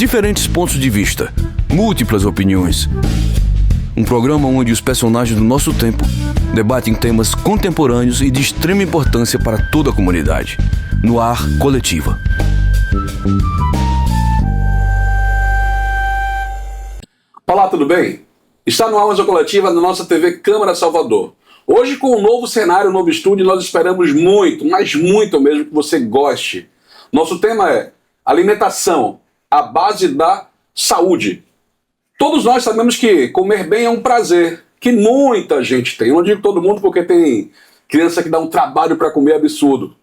Diferentes pontos de vista, múltiplas opiniões. Um programa onde os personagens do nosso tempo debatem temas contemporâneos e de extrema importância para toda a comunidade. No ar, Coletiva. Olá, tudo bem? Está no ar mais uma Coletiva da nossa TV Câmara Salvador. Hoje, com um novo cenário, um novo estúdio, nós esperamos muito, mas muito mesmo, que você goste. Nosso tema é alimentação, a base da saúde. Todos nós sabemos que comer bem é um prazer, que muita gente tem. Eu não digo todo mundo porque tem criança que dá um trabalho para comer absurdo.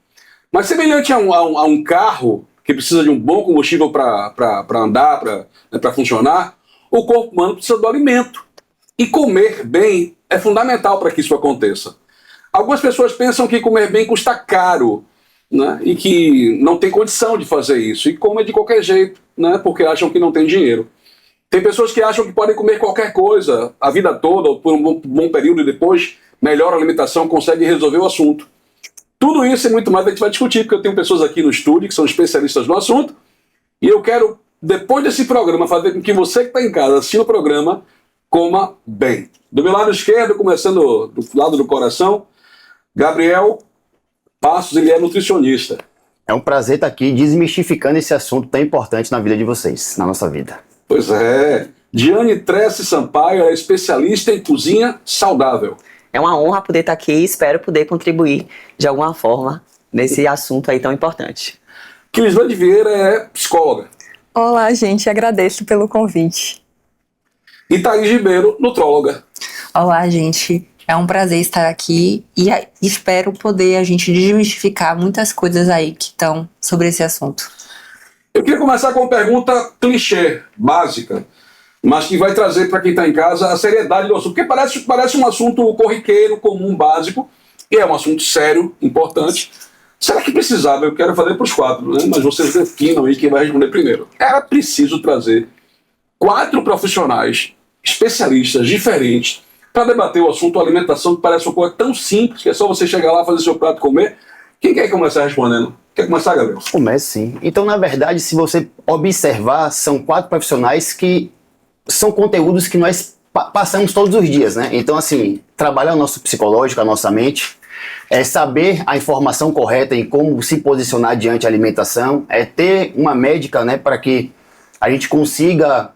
Mas semelhante a um carro que precisa de um bom combustível para andar, para funcionar, o corpo humano precisa do alimento. E comer bem é fundamental para que isso aconteça. Algumas pessoas pensam que comer bem custa caro, né? E que não tem condição de fazer isso. E comem de qualquer jeito, né? Porque acham que não tem dinheiro. Tem pessoas que acham que podem comer qualquer coisa a vida toda, ou por um bom período, e depois melhor alimentação consegue resolver o assunto. Tudo isso e muito mais a gente vai discutir, porque eu tenho pessoas aqui no estúdio que são especialistas no assunto, e eu quero, depois desse programa, fazer com que você que está em casa assistindo o programa coma bem. Do meu lado esquerdo, começando do lado do coração, Gabriel Passos, ele é nutricionista. É um prazer estar aqui desmistificando esse assunto tão importante na vida de vocês, na nossa vida. Pois é. Diane Trece Sampaio é especialista em cozinha saudável. É uma honra poder estar aqui e espero poder contribuir de alguma forma nesse assunto aí tão importante. Crislane Vieira é psicóloga. Olá, gente. Agradeço pelo convite. E Thaís Ribeiro, nutróloga. Olá, gente. É um prazer estar aqui e espero poder a gente desmistificar muitas coisas aí que estão sobre esse assunto. Eu queria começar com uma pergunta clichê, básica, mas que vai trazer para quem está em casa a seriedade do assunto, porque parece um assunto corriqueiro, comum, básico, e é um assunto sério, importante. Será que precisava? Eu quero fazer para os quatro, né? Mas vocês definam aí quem vai responder primeiro. Era preciso trazer 4 profissionais, especialistas diferentes, para debater o assunto alimentação, que parece uma coisa tão simples, que é só você chegar lá, fazer seu prato e comer. Quem quer começar respondendo? Quer começar, Gabriel? Comece, sim. Então, na verdade, se você observar, são 4 profissionais que são conteúdos que nós passamos todos os dias, né? Então, assim, trabalhar o nosso psicológico, a nossa mente, é saber a informação correta em como se posicionar diante da alimentação, é ter uma médica, né, para que a gente consiga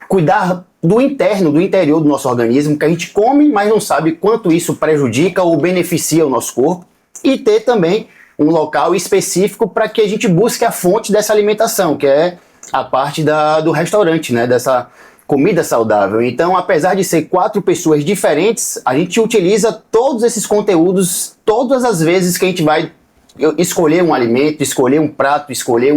cuidar do interno, do interior do nosso organismo, que a gente come, mas não sabe quanto isso prejudica ou beneficia o nosso corpo, e ter também um local específico para que a gente busque a fonte dessa alimentação, que é a parte do restaurante, né, dessa comida saudável. Então, apesar de ser 4 pessoas diferentes, a gente utiliza todos esses conteúdos todas as vezes que a gente vai escolher um alimento, escolher um prato, escolher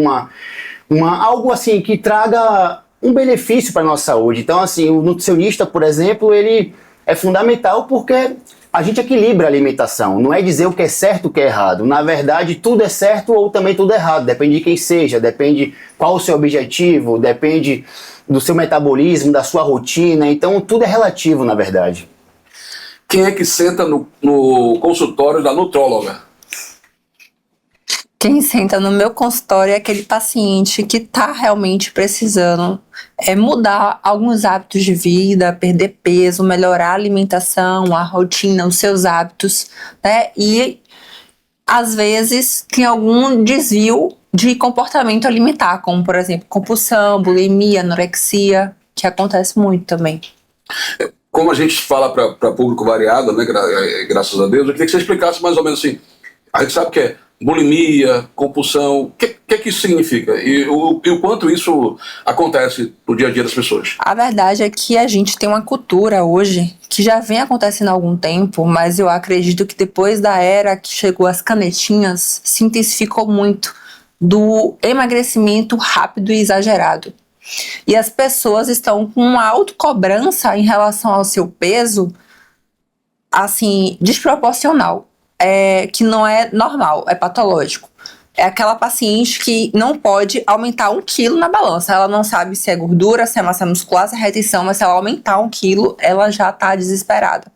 algo assim que traga um benefício para a nossa saúde. Então, assim, o nutricionista, por exemplo, ele é fundamental porque a gente equilibra a alimentação. Não é dizer o que é certo e o que é errado. Na verdade, tudo é certo ou também tudo é errado. Depende de quem seja, depende qual o seu objetivo, depende do seu metabolismo, da sua rotina. Então, tudo é relativo, na verdade. Quem é que senta no consultório da nutróloga? Quem senta no meu consultório é aquele paciente que está realmente precisando mudar alguns hábitos de vida, perder peso, melhorar a alimentação, a rotina, os seus hábitos, né? E, às vezes, tem algum desvio de comportamento alimentar, como, por exemplo, compulsão, bulimia, anorexia, que acontece muito também. Como a gente fala para público variado, né, graças a Deus, eu queria que você explicasse mais ou menos assim. A gente sabe o que é bulimia, compulsão, o que isso significa? E o quanto isso acontece no dia a dia das pessoas? A verdade é que a gente tem uma cultura hoje que já vem acontecendo há algum tempo, mas eu acredito que depois da era que chegou as canetinhas, se intensificou muito do emagrecimento rápido e exagerado. E as pessoas estão com uma autocobrança em relação ao seu peso, assim, desproporcional. Que não é normal, é patológico. É aquela paciente que não pode aumentar 1 quilo na balança. Ela não sabe se é gordura, se é massa muscular, se é retenção, mas se ela aumentar 1 quilo, ela já está desesperada.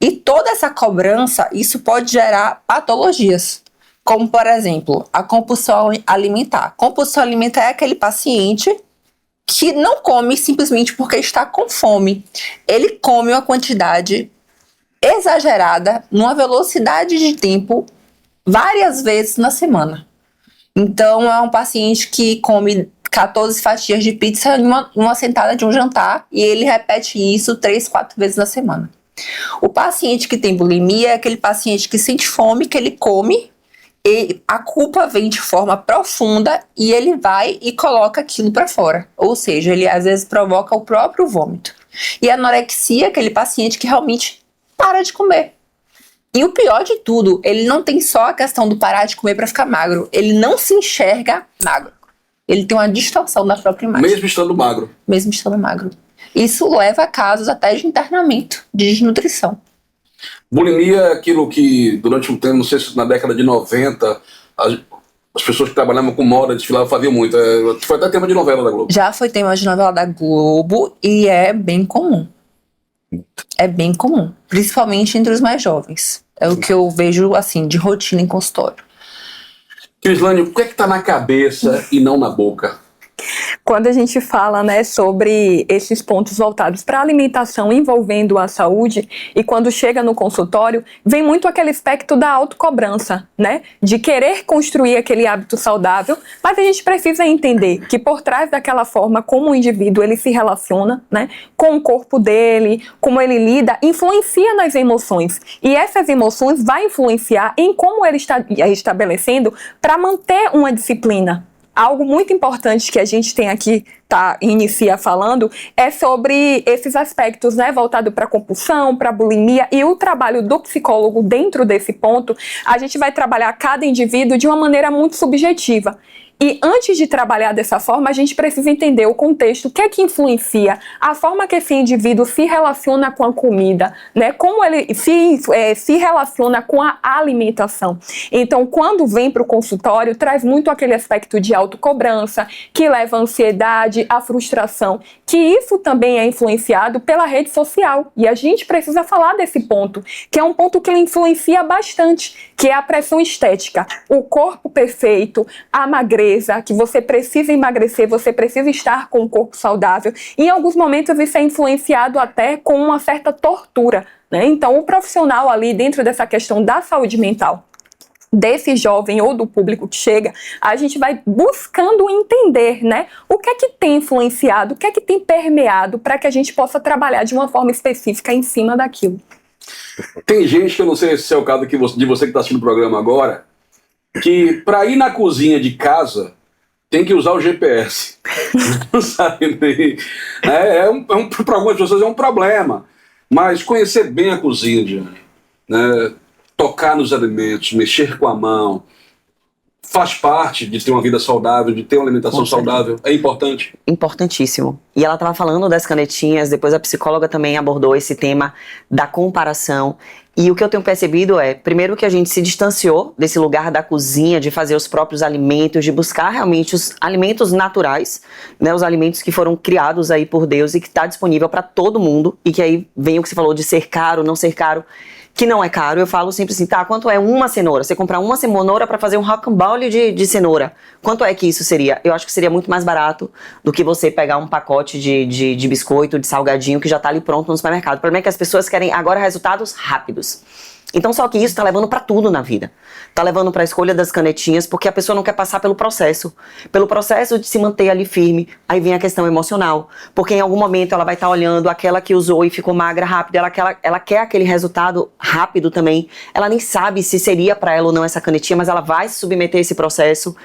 E toda essa cobrança, isso pode gerar patologias. Como, por exemplo, a compulsão alimentar. Compulsão alimentar é aquele paciente que não come simplesmente porque está com fome. Ele come uma quantidade exagerada, numa velocidade de tempo, várias vezes na semana. Então, é um paciente que come 14 fatias de pizza em uma sentada de um jantar, e ele repete isso 3, 4 vezes na semana. O paciente que tem bulimia é aquele paciente que sente fome, que ele come, e a culpa vem de forma profunda e ele vai e coloca aquilo para fora. Ou seja, ele às vezes provoca o próprio vômito. E a anorexia é aquele paciente que realmente para de comer. E o pior de tudo, ele não tem só a questão do parar de comer para ficar magro. Ele não se enxerga magro. Ele tem uma distorção da própria imagem. Mesmo estando magro. Mesmo estando magro. Isso leva a casos até de internamento, de desnutrição. Bulimia é aquilo que, durante um tempo, não sei se na década de 90, as pessoas que trabalhavam com moda, desfilavam, faziam muito. Foi até tema de novela da Globo. Já foi tema de novela da Globo e é bem comum. É bem comum. Principalmente entre os mais jovens. É o que eu vejo, assim, de rotina em consultório. Crislane, o que é que tá na cabeça e não na boca? Quando a gente fala, né, sobre esses pontos voltados para a alimentação envolvendo a saúde, e quando chega no consultório, vem muito aquele aspecto da autocobrança, né, de querer construir aquele hábito saudável, mas a gente precisa entender que por trás daquela forma como o indivíduo ele se relaciona, né, com o corpo dele, como ele lida, influencia nas emoções, e essas emoções vai influenciar em como ele está estabelecendo para manter uma disciplina. Algo muito importante que a gente tem aqui, inicia falando, é sobre esses aspectos, né, voltado para compulsão, para bulimia, e o trabalho do psicólogo dentro desse ponto, a gente vai trabalhar cada indivíduo de uma maneira muito subjetiva. E antes de trabalhar dessa forma, a gente precisa entender o contexto, o que é que influencia, a forma que esse indivíduo se relaciona com a comida, né? Como ele se relaciona com a alimentação. Então, quando vem para o consultório, traz muito aquele aspecto de autocobrança, que leva à ansiedade, à frustração, que isso também é influenciado pela rede social. E a gente precisa falar desse ponto, que é um ponto que influencia bastante, que é a pressão estética. O corpo perfeito, a magreza, que você precisa emagrecer, você precisa estar com um corpo saudável. Em alguns momentos isso é influenciado até com uma certa tortura, né? Então o profissional ali dentro dessa questão da saúde mental desse jovem ou do público que chega, a gente vai buscando entender, né, o que é que tem influenciado, o que é que tem permeado para que a gente possa trabalhar de uma forma específica em cima daquilo. Tem gente, que eu não sei se é o caso de você que está assistindo o programa agora, que para ir na cozinha de casa tem que usar o GPS. Não sabe? Para algumas pessoas é um problema. Mas conhecer bem a cozinha, Diane, né? Tocar nos alimentos, mexer com a mão, faz parte de ter uma vida saudável, de ter uma alimentação saudável. É importante. Importantíssimo. E ela estava falando das canetinhas, depois a psicóloga também abordou esse tema da comparação. E o que eu tenho percebido é, primeiro, que a gente se distanciou desse lugar da cozinha, de fazer os próprios alimentos, de buscar realmente os alimentos naturais, né, os alimentos que foram criados aí por Deus e que está disponível para todo mundo, e que aí vem o que você falou de ser caro, não ser caro, que não é caro. Eu falo sempre assim, quanto é uma cenoura? Você comprar uma cenoura para fazer um rocambole de cenoura, quanto é que isso seria? Eu acho que seria muito mais barato do que você pegar um pacote de biscoito, de salgadinho, que já está ali pronto no supermercado. O problema é que as pessoas querem agora resultados rápidos. Então, só que isso está levando para tudo na vida. Está levando para a escolha das canetinhas, porque a pessoa não quer passar pelo processo de se manter ali firme. Aí vem a questão emocional, porque em algum momento ela vai estar olhando aquela que usou e ficou magra rápido, ela quer aquele resultado rápido também. Ela nem sabe se seria para ela ou não essa canetinha, mas ela vai se submeter a esse processo.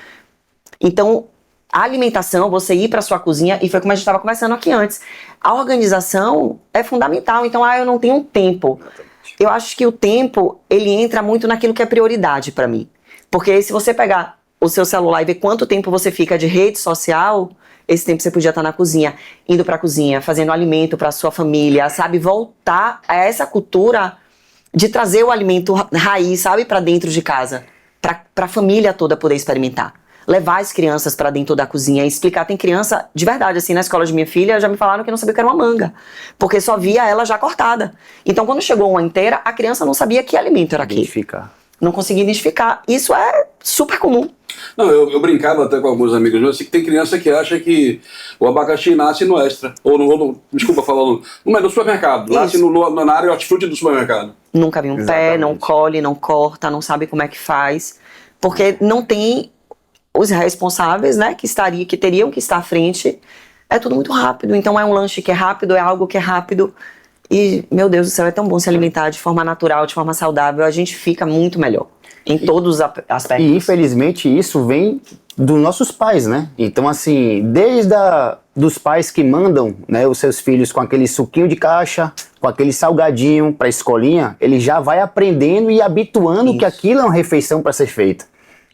Então, a alimentação, você ir para sua cozinha, e foi como a gente estava conversando aqui antes, a organização é fundamental. Então, eu não tenho tempo. Eu acho que o tempo, ele entra muito naquilo que é prioridade para mim. Porque se você pegar o seu celular e ver quanto tempo você fica de rede social, esse tempo você podia estar na cozinha, indo para a cozinha, fazendo alimento para sua família, sabe? Voltar a essa cultura de trazer o alimento raiz, sabe? Para dentro de casa, para a família toda poder experimentar. Levar as crianças para dentro da cozinha e explicar. Tem criança, de verdade, assim, na escola de minha filha, já me falaram que não sabia o que era uma manga, porque só via ela já cortada. Então, quando chegou uma inteira, a criança não sabia que alimento era aquele. Não conseguia identificar. Isso é super comum. Não, eu brincava até com alguns amigos meus, assim, que tem criança que acha que o abacaxi nasce no Extra, desculpa falar, no supermercado, nasce na área hortifruti do supermercado. Nunca vi um pé, não colhe, não corta, não sabe como é que faz, porque não tem os responsáveis, né, que teriam que estar à frente. É tudo muito rápido, então é um lanche que é rápido, é algo que é rápido. E, meu Deus do céu, é tão bom se alimentar de forma natural, de forma saudável, a gente fica muito melhor em todos os aspectos. E, infelizmente, isso vem dos nossos pais, né? Então, assim, desde dos pais que mandam, né, os seus filhos com aquele suquinho de caixa, com aquele salgadinho para a escolinha, ele já vai aprendendo e habituando que aquilo é uma refeição para ser feita.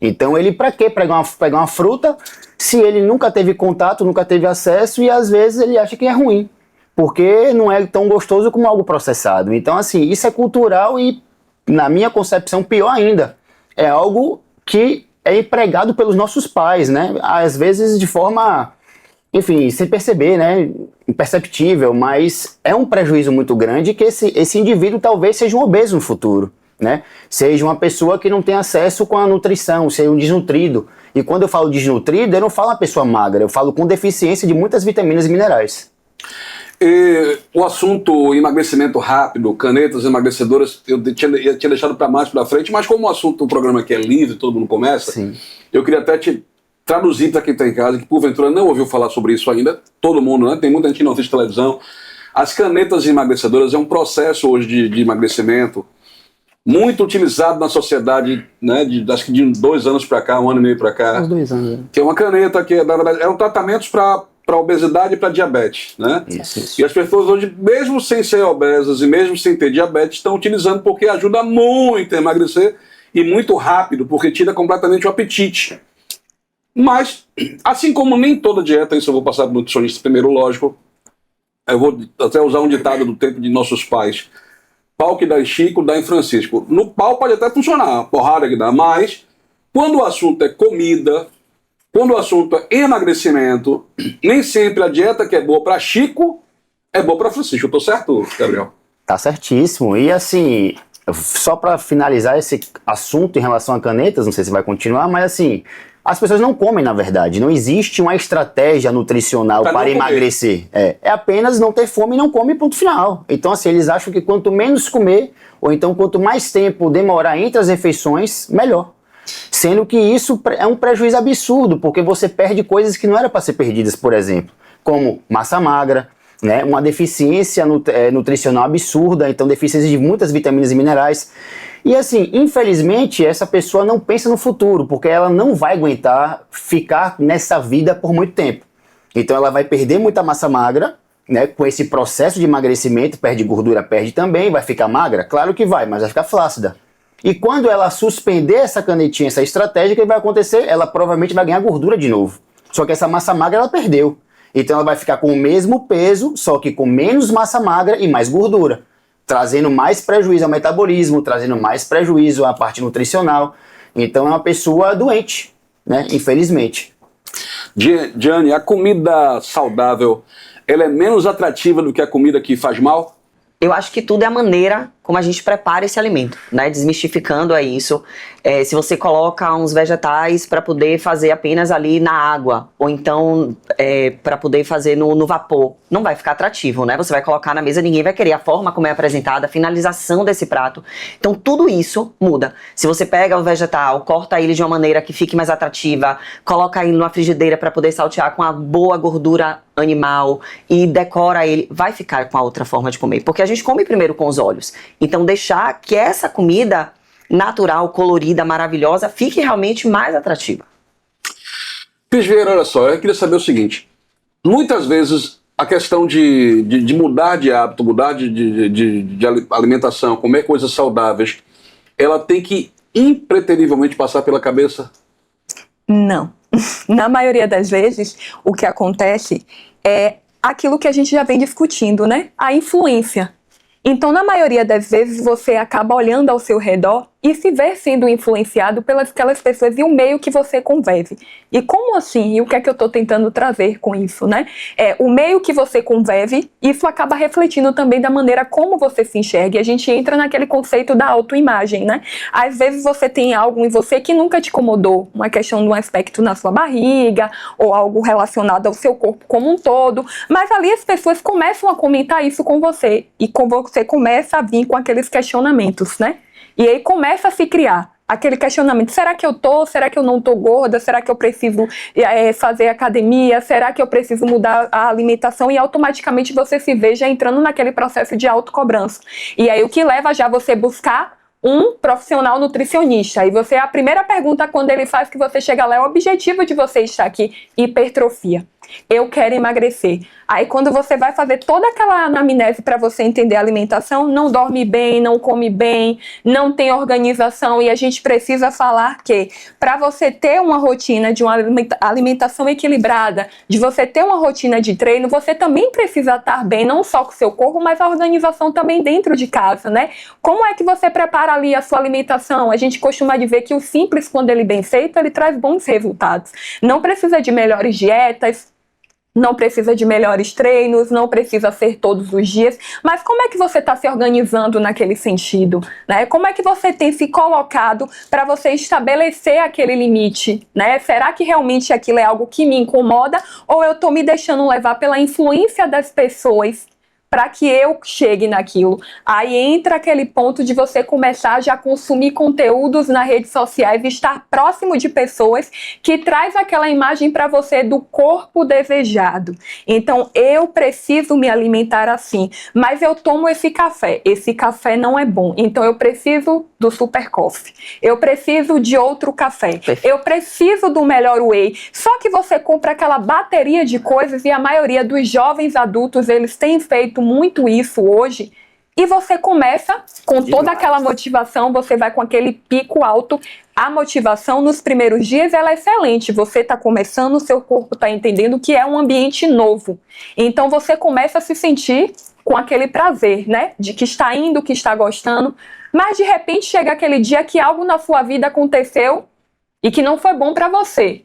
Então, ele, para quê pegar uma fruta se ele nunca teve contato, nunca teve acesso e, às vezes, ele acha que é ruim, porque não é tão gostoso como algo processado. Então, assim, isso é cultural e, na minha concepção, pior ainda, é algo que é empregado pelos nossos pais, né? Às vezes de forma, enfim, sem perceber, né? Imperceptível, mas é um prejuízo muito grande que esse indivíduo talvez seja um obeso no futuro, né? Seja uma pessoa que não tem acesso com a nutrição, seja um desnutrido. E quando eu falo desnutrido, eu não falo uma pessoa magra, eu falo com deficiência de muitas vitaminas e minerais. O assunto emagrecimento rápido, canetas emagrecedoras, eu tinha deixado para mais para frente, mas como o assunto do programa aqui é livre, todo mundo começa, Sim. Eu queria até te traduzir para quem está em casa, que porventura não ouviu falar sobre isso ainda, todo mundo, né? Tem muita gente que não assiste televisão. As canetas emagrecedoras é um processo hoje de emagrecimento muito utilizado na sociedade, né? Acho que de 2 anos para cá, 1 ano e meio para cá. Uns 2 anos. Que é uma caneta que, na verdade, é um tratamento para obesidade e para diabetes, né? Isso. E as pessoas hoje, mesmo sem ser obesas e mesmo sem ter diabetes, estão utilizando porque ajuda muito a emagrecer e muito rápido, porque tira completamente o apetite. Mas, assim como nem toda dieta, isso eu vou passar para o nutricionista primeiro, lógico, eu vou até usar um ditado do tempo de nossos pais: pau que dá em Chico, dá em Francisco. No pau pode até funcionar, porrada que dá, mas quando o assunto é comida, quando o assunto é emagrecimento, nem sempre a dieta que é boa para Chico é boa para Francisco. Eu tô certo, Gabriel? Tá certíssimo. E assim, só para finalizar esse assunto em relação a canetas, não sei se vai continuar, mas assim, as pessoas não comem, na verdade. Não existe uma estratégia nutricional para emagrecer. É apenas não ter fome e não come, ponto final. Então, assim, eles acham que quanto menos comer, ou então quanto mais tempo demorar entre as refeições, melhor. Sendo que isso é um prejuízo absurdo, porque você perde coisas que não eram para ser perdidas, por exemplo, como massa magra, né, uma deficiência nutricional absurda, então deficiência de muitas vitaminas e minerais. E assim, infelizmente, essa pessoa não pensa no futuro, porque ela não vai aguentar ficar nessa vida por muito tempo. Então ela vai perder muita massa magra, né, com esse processo de emagrecimento, perde gordura, perde também, vai ficar magra? Claro que vai, mas vai ficar flácida. E quando ela suspender essa canetinha, essa estratégia, o que vai acontecer? Ela provavelmente vai ganhar gordura de novo. Só que essa massa magra ela perdeu. Então ela vai ficar com o mesmo peso, só que com menos massa magra e mais gordura, trazendo mais prejuízo ao metabolismo, trazendo mais prejuízo à parte nutricional. Então é uma pessoa doente, né? Infelizmente. Diane, a comida saudável, ela é menos atrativa do que a comida que faz mal? Eu acho que tudo é a maneira como a gente prepara esse alimento, né? Desmistificando isso. Se você coloca uns vegetais para poder fazer apenas ali na água, ou então para poder fazer no vapor, não vai ficar atrativo, né? Você vai colocar na mesa, ninguém vai querer a forma como é apresentada, a finalização desse prato. Então tudo isso muda. Se você pega o vegetal, corta ele de uma maneira que fique mais atrativa, coloca ele numa frigideira para poder saltear com a boa gordura animal e decora ele, vai ficar com a outra forma de comer. Porque a gente come primeiro com os olhos. Então deixar que essa comida natural, colorida, maravilhosa, fique realmente mais atrativa. Cris Vieira, olha só, eu queria saber o seguinte: muitas vezes a questão de mudar de hábito, mudar de alimentação, comer coisas saudáveis, ela tem que impreterivelmente passar pela cabeça? Não. Na maioria das vezes, o que acontece é aquilo que a gente já vem discutindo, né? A influência. Então, na maioria das vezes, você acaba olhando ao seu redor e se ver sendo influenciado pelas aquelas pessoas e o meio que você convive. E como assim? E o que é que eu estou tentando trazer com isso, né? O meio que você convive, isso acaba refletindo também da maneira como você se enxerga. E a gente entra naquele conceito da autoimagem, né? Às vezes você tem algo em você que nunca te incomodou, uma questão de um aspecto na sua barriga, ou algo relacionado ao seu corpo como um todo, mas ali as pessoas começam a comentar isso com você, e com você começa a vir com aqueles questionamentos, né? E aí começa a se criar aquele questionamento: será que eu tô? Será que eu não tô gorda? Será que eu preciso fazer academia? Será que eu preciso mudar a alimentação? E automaticamente você se vê já entrando naquele processo de autocobrança. E aí o que leva já você buscar um profissional nutricionista. E você, a primeira pergunta quando ele faz que você chega lá é: o objetivo de você estar aqui? Hipertrofia. Eu quero emagrecer. Aí quando você vai fazer toda aquela anamnese para você entender a alimentação, não dorme bem, não come bem, não tem organização. E a gente precisa falar que para você ter uma rotina de uma alimentação equilibrada, de você ter uma rotina de treino, você também precisa estar bem, não só com o seu corpo, mas a organização também dentro de casa, né? Como é que você prepara ali a sua alimentação? A gente costuma dizer que o simples, quando ele é bem feito, ele traz bons resultados. Não precisa de melhores dietas, não precisa de melhores treinos, não precisa ser todos os dias, mas como é que você está se organizando naquele sentido, né? Como é que você tem se colocado para você estabelecer aquele limite, né? Será que realmente aquilo é algo que me incomoda, ou eu estou me deixando levar pela influência das pessoas para que eu chegue naquilo? Aí entra aquele ponto de você começar já a consumir conteúdos nas redes sociais e estar próximo de pessoas que traz aquela imagem para você do corpo desejado. Então, eu preciso me alimentar assim, mas eu tomo esse café não é bom, então eu preciso do Super Coffee, eu preciso de outro café, eu preciso do melhor whey. Só que você compra aquela bateria de coisas, e a maioria dos jovens adultos, eles têm feito muito isso hoje, e você começa com toda aquela motivação, você vai com aquele pico alto. A motivação nos primeiros dias ela é excelente, você está começando, o seu corpo está entendendo que é um ambiente novo, então você começa a se sentir com aquele prazer, né, de que está indo, que está gostando, mas de repente chega aquele dia que algo na sua vida aconteceu e que não foi bom para você.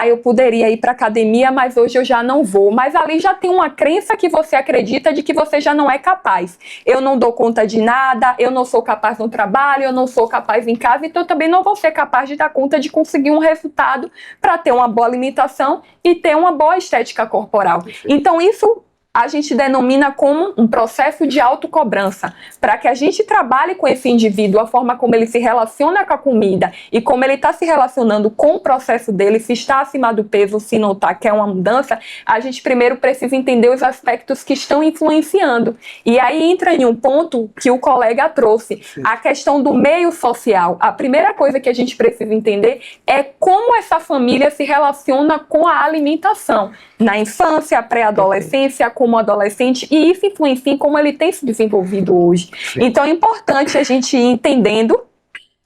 Eu poderia ir para academia, mas hoje eu já não vou. Mas ali já tem uma crença que você acredita de que você já não é capaz. Eu não dou conta de nada, eu não sou capaz no trabalho, eu não sou capaz em casa, então eu também não vou ser capaz de dar conta de conseguir um resultado para ter uma boa alimentação e ter uma boa estética corporal. Então isso a gente denomina como um processo de autocobrança, para que a gente trabalhe com esse indivíduo, a forma como ele se relaciona com a comida e como ele está se relacionando com o processo dele, se está acima do peso, se não está, quer uma mudança. A gente primeiro precisa entender os aspectos que estão influenciando. E aí entra em um ponto que o colega trouxe, a questão do meio social. A primeira coisa que a gente precisa entender é como essa família se relaciona com a alimentação. Na infância, pré-adolescência, como adolescente, e isso influencia em como ele tem se desenvolvido hoje. Então é importante a gente ir entendendo,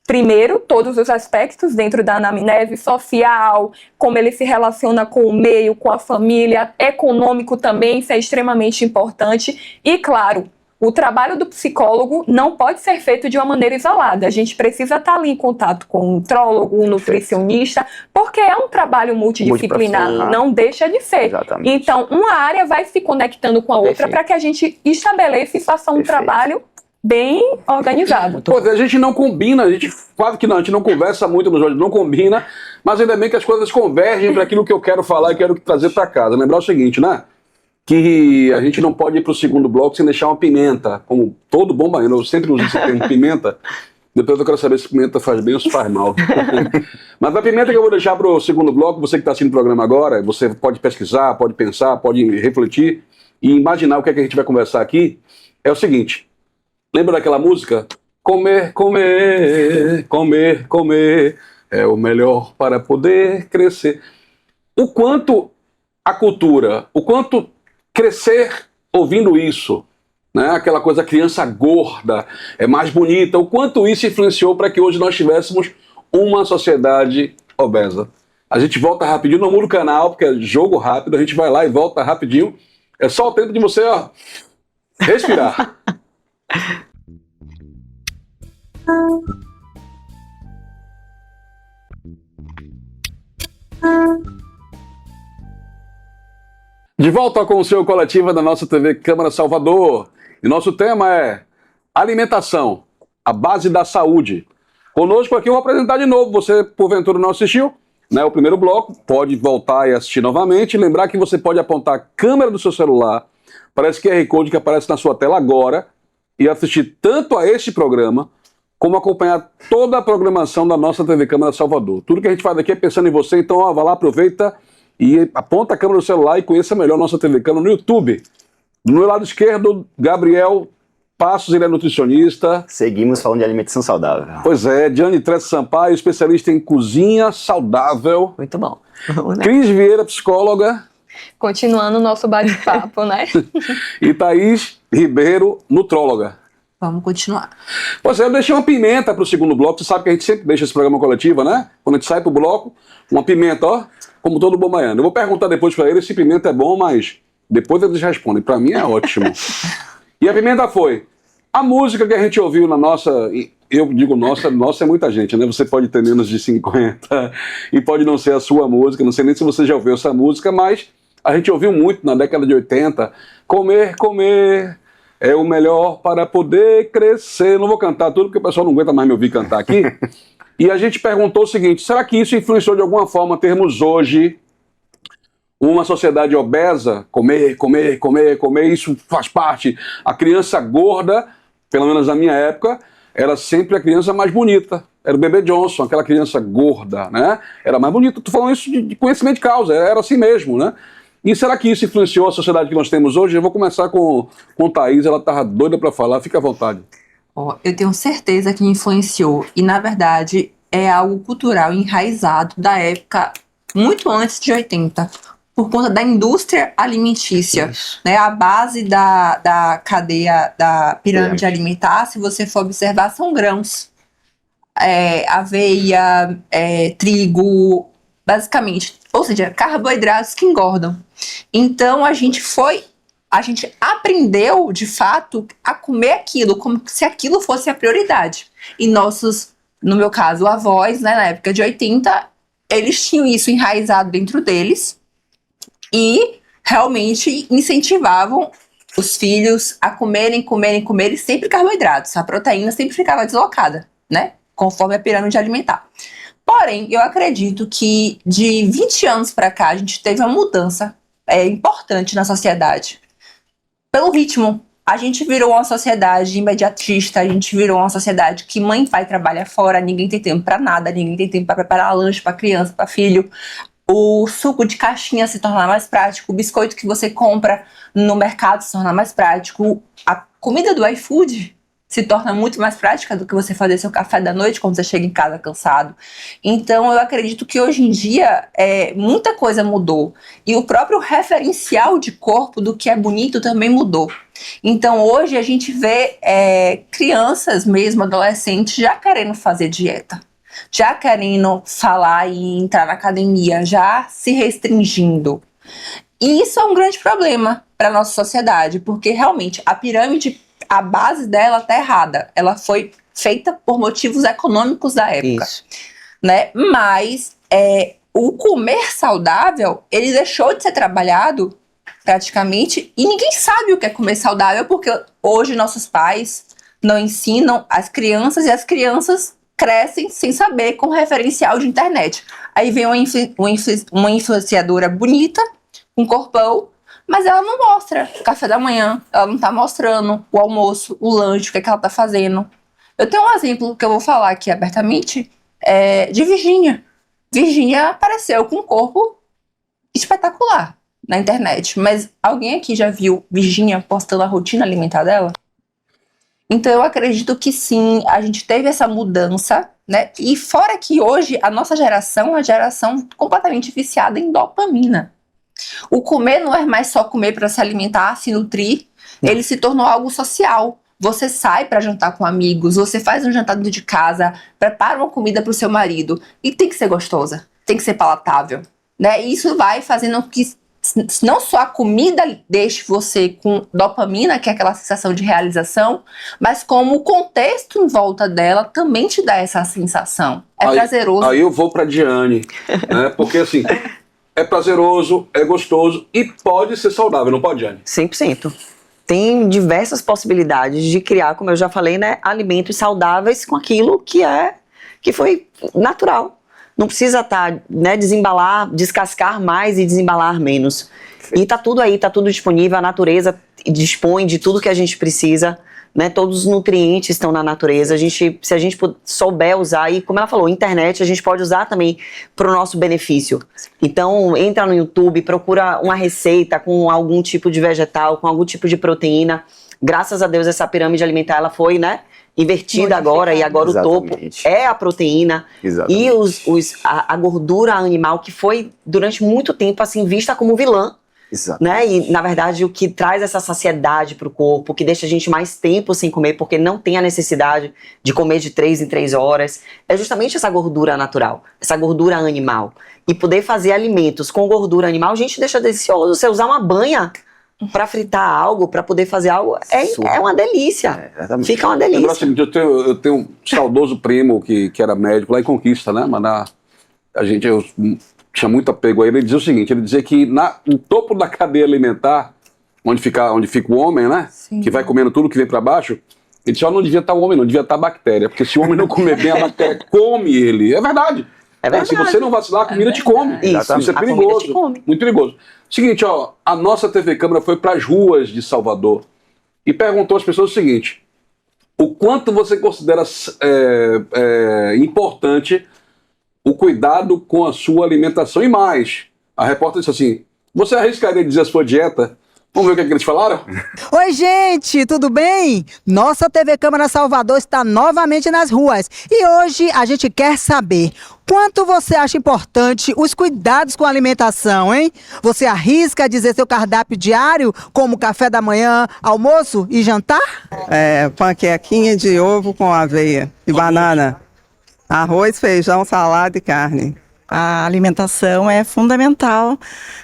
primeiro, todos os aspectos dentro da anamnese social, como ele se relaciona com o meio, com a família, econômico também, isso é extremamente importante. E, claro, o trabalho do psicólogo não pode ser feito de uma maneira isolada. A gente precisa estar ali em contato com um nutrólogo, um nutricionista, porque é um trabalho multidisciplinar, não deixa de ser. Exatamente. Então, uma área vai se conectando com a outra para que a gente estabeleça e faça um trabalho bem organizado. Pois é, a gente não combina, a gente quase que não, a gente não conversa muito nos olhos, não combina, mas ainda bem que as coisas convergem para aquilo que eu quero falar e quero trazer para casa. Lembrar o seguinte, né? Que a gente não pode ir para o segundo bloco sem deixar uma pimenta, como todo bom baiano, eu sempre uso esse termo pimenta, depois eu quero saber se pimenta faz bem ou se faz mal. Mas a pimenta que eu vou deixar para o segundo bloco, você que está assistindo o programa agora, você pode pesquisar, pode pensar, pode refletir e imaginar o que é que a gente vai conversar aqui, é o seguinte: lembra daquela música? Comer, comer, comer, comer, é o melhor para poder crescer. O quanto a cultura, o quanto crescer ouvindo isso, né? Aquela coisa, criança gorda, é mais bonita, o quanto isso influenciou para que hoje nós tivéssemos uma sociedade obesa. A gente volta rapidinho, não muda o canal, porque é jogo rápido, a gente vai lá e volta rapidinho. É só o tempo de você, respirar. De volta com o seu Coletiva da nossa TV Câmara Salvador. E nosso tema é alimentação, a base da saúde. Conosco aqui eu vou apresentar de novo. Você, porventura, não assistiu, né, o primeiro bloco, pode voltar e assistir novamente. Lembrar que você pode apontar a câmera do seu celular para esse QR Code que aparece na sua tela agora e assistir tanto a este programa como acompanhar toda a programação da nossa TV Câmara Salvador. Tudo que a gente faz aqui é pensando em você, então ó, vai lá, aproveita e aponta a câmera do celular e conheça melhor a nossa TV Câmara no YouTube. Do meu lado esquerdo, Gabriel Passos, ele é nutricionista. Seguimos falando de alimentação saudável. Pois é, Diane Trece Sampaio, especialista em cozinha saudável. Muito bom. Vamos, né? Cris Vieira, psicóloga. Continuando o nosso bate-papo, né? E Thaís Ribeiro, nutróloga. Vamos continuar. Pois é, eu deixei uma pimenta para o segundo bloco. Você sabe que a gente sempre deixa esse programa coletivo, né? Quando a gente sai pro bloco, uma pimenta, ó, como todo bom baiano. Eu vou perguntar depois para ele se pimenta é bom, mas depois eles respondem. Para mim é ótimo. E a pimenta foi a música que a gente ouviu na nossa... Eu digo nossa é muita gente, né? Você pode ter menos de 50 e pode não ser a sua música. Não sei nem se você já ouviu essa música, mas a gente ouviu muito na década de 80. Comer, comer... é o melhor para poder crescer. Não vou cantar tudo porque o pessoal não aguenta mais me ouvir cantar aqui. E a gente perguntou o seguinte: será que isso influenciou de alguma forma termos hoje uma sociedade obesa? Comer, comer, comer, comer, isso faz parte. A criança gorda, pelo menos na minha época, era sempre a criança mais bonita. Era o bebê Johnson, aquela criança gorda, né? Era mais bonita. Tô falando isso de conhecimento de causa, era assim mesmo, né? E será que isso influenciou a sociedade que nós temos hoje? Eu vou começar com Thaís, ela estava doida para falar, fica à vontade. Eu tenho certeza que influenciou, e na verdade é algo cultural enraizado da época muito antes de 80, por conta da indústria alimentícia, né? A base da cadeia da pirâmide alimentar, se você for observar, são grãos, aveia, trigo, basicamente, ou seja, carboidratos que engordam. Então a gente aprendeu de fato a comer aquilo como se aquilo fosse a prioridade. E nossos, no meu caso, avós, né, na época de 80, eles tinham isso enraizado dentro deles e realmente incentivavam os filhos a comerem sempre carboidratos. A proteína sempre ficava deslocada, né, conforme a pirâmide alimentar. Porém, eu acredito que de 20 anos para cá a gente teve uma mudança importante na sociedade. Pelo ritmo, a gente virou uma sociedade imediatista, a gente virou uma sociedade que mãe e pai trabalham fora, ninguém tem tempo para nada, ninguém tem tempo para preparar lanche para criança, para filho. O suco de caixinha se torna mais prático, o biscoito que você compra no mercado se torna mais prático, a comida do iFood se torna muito mais prática do que você fazer seu café da noite quando você chega em casa cansado. Então eu acredito que hoje em dia muita coisa mudou. E o próprio referencial de corpo do que é bonito também mudou. Então hoje a gente vê crianças mesmo, adolescentes, já querendo fazer dieta. Já querendo falar e entrar na academia, já se restringindo. E isso é um grande problema para a nossa sociedade, porque realmente a pirâmide, a base dela tá errada. Ela foi feita por motivos econômicos da época. Isso. Né? Mas o comer saudável, ele deixou de ser trabalhado praticamente, e ninguém sabe o que é comer saudável, porque hoje nossos pais não ensinam as crianças, e as crianças crescem sem saber, com referencial de internet. Aí vem uma influenciadora bonita, um corpão, mas ela não mostra o café da manhã, ela não tá mostrando o almoço, o lanche, o que é que ela tá fazendo. Eu tenho um exemplo que eu vou falar aqui abertamente, de Virgínia. Virgínia apareceu com um corpo espetacular na internet, mas alguém aqui já viu Virgínia postando a rotina alimentar dela? Então eu acredito que sim, a gente teve essa mudança, né? E fora que hoje a nossa geração é uma geração completamente viciada em dopamina. O comer não é mais só comer para se alimentar, se nutrir, ele se tornou algo social. Você sai para jantar com amigos, você faz um jantar dentro de casa, prepara uma comida para o seu marido, e tem que ser gostosa, tem que ser palatável, né? E isso vai fazendo que não só a comida deixe você com dopamina, que é aquela sensação de realização, mas como o contexto em volta dela também te dá essa sensação. É prazeroso. Aí eu vou pra Diane, né? Porque assim, é prazeroso, é gostoso e pode ser saudável, não pode, Diane? 100%. Tem diversas possibilidades de criar, como eu já falei, né, alimentos saudáveis com aquilo que foi natural. Não precisa né, desembalar, descascar mais e desembalar menos. E tá tudo aí, tá tudo disponível, a natureza dispõe de tudo que a gente precisa, né, todos os nutrientes estão na natureza, se a gente souber usar, e como ela falou, internet a gente pode usar também para o nosso benefício. Então entra no YouTube, procura uma receita com algum tipo de vegetal, com algum tipo de proteína. Graças a Deus essa pirâmide alimentar ela foi, né, invertida agora, e agora Exatamente. O topo é a proteína. Exatamente. E a gordura animal, que foi durante muito tempo assim vista como vilã. Exato. Né? E na verdade o que traz essa saciedade para o corpo, que deixa a gente mais tempo sem comer, porque não tem a necessidade de comer de 3 em 3 horas, é justamente essa gordura natural, essa gordura animal. E poder fazer alimentos com gordura animal, a gente deixa delicioso. Você usar uma banha para fritar algo, para poder fazer algo, é uma delícia. Fica uma delícia. Lembra o seguinte, eu tenho um saudoso primo que era médico lá em Conquista, né? Mas eu tinha muito apego a ele. Ele dizia o seguinte, ele dizia que no topo da cadeia alimentar, onde fica o homem, né? Sim. Que vai comendo tudo que vem para baixo, ele disse, não devia estar o homem, não devia estar a bactéria, porque se o homem não comer bem, a bactéria come ele. É verdade. É verdade. Se você não vacilar, a comida te come. Isso é perigoso. Muito perigoso. Seguinte, a nossa TV Câmara foi para as ruas de Salvador e perguntou às pessoas o seguinte, o quanto você considera importante o cuidado com a sua alimentação e mais. A repórter disse assim, você arriscaria dizer a sua dieta? Vamos ver o que eles falaram? Oi, gente, tudo bem? Nossa TV Câmara Salvador está novamente nas ruas e hoje a gente quer saber quanto você acha importante os cuidados com a alimentação, hein? Você arrisca dizer seu cardápio diário, como café da manhã, almoço e jantar? Panquequinha de ovo com aveia e banana. Arroz, feijão, salada e carne. A alimentação é fundamental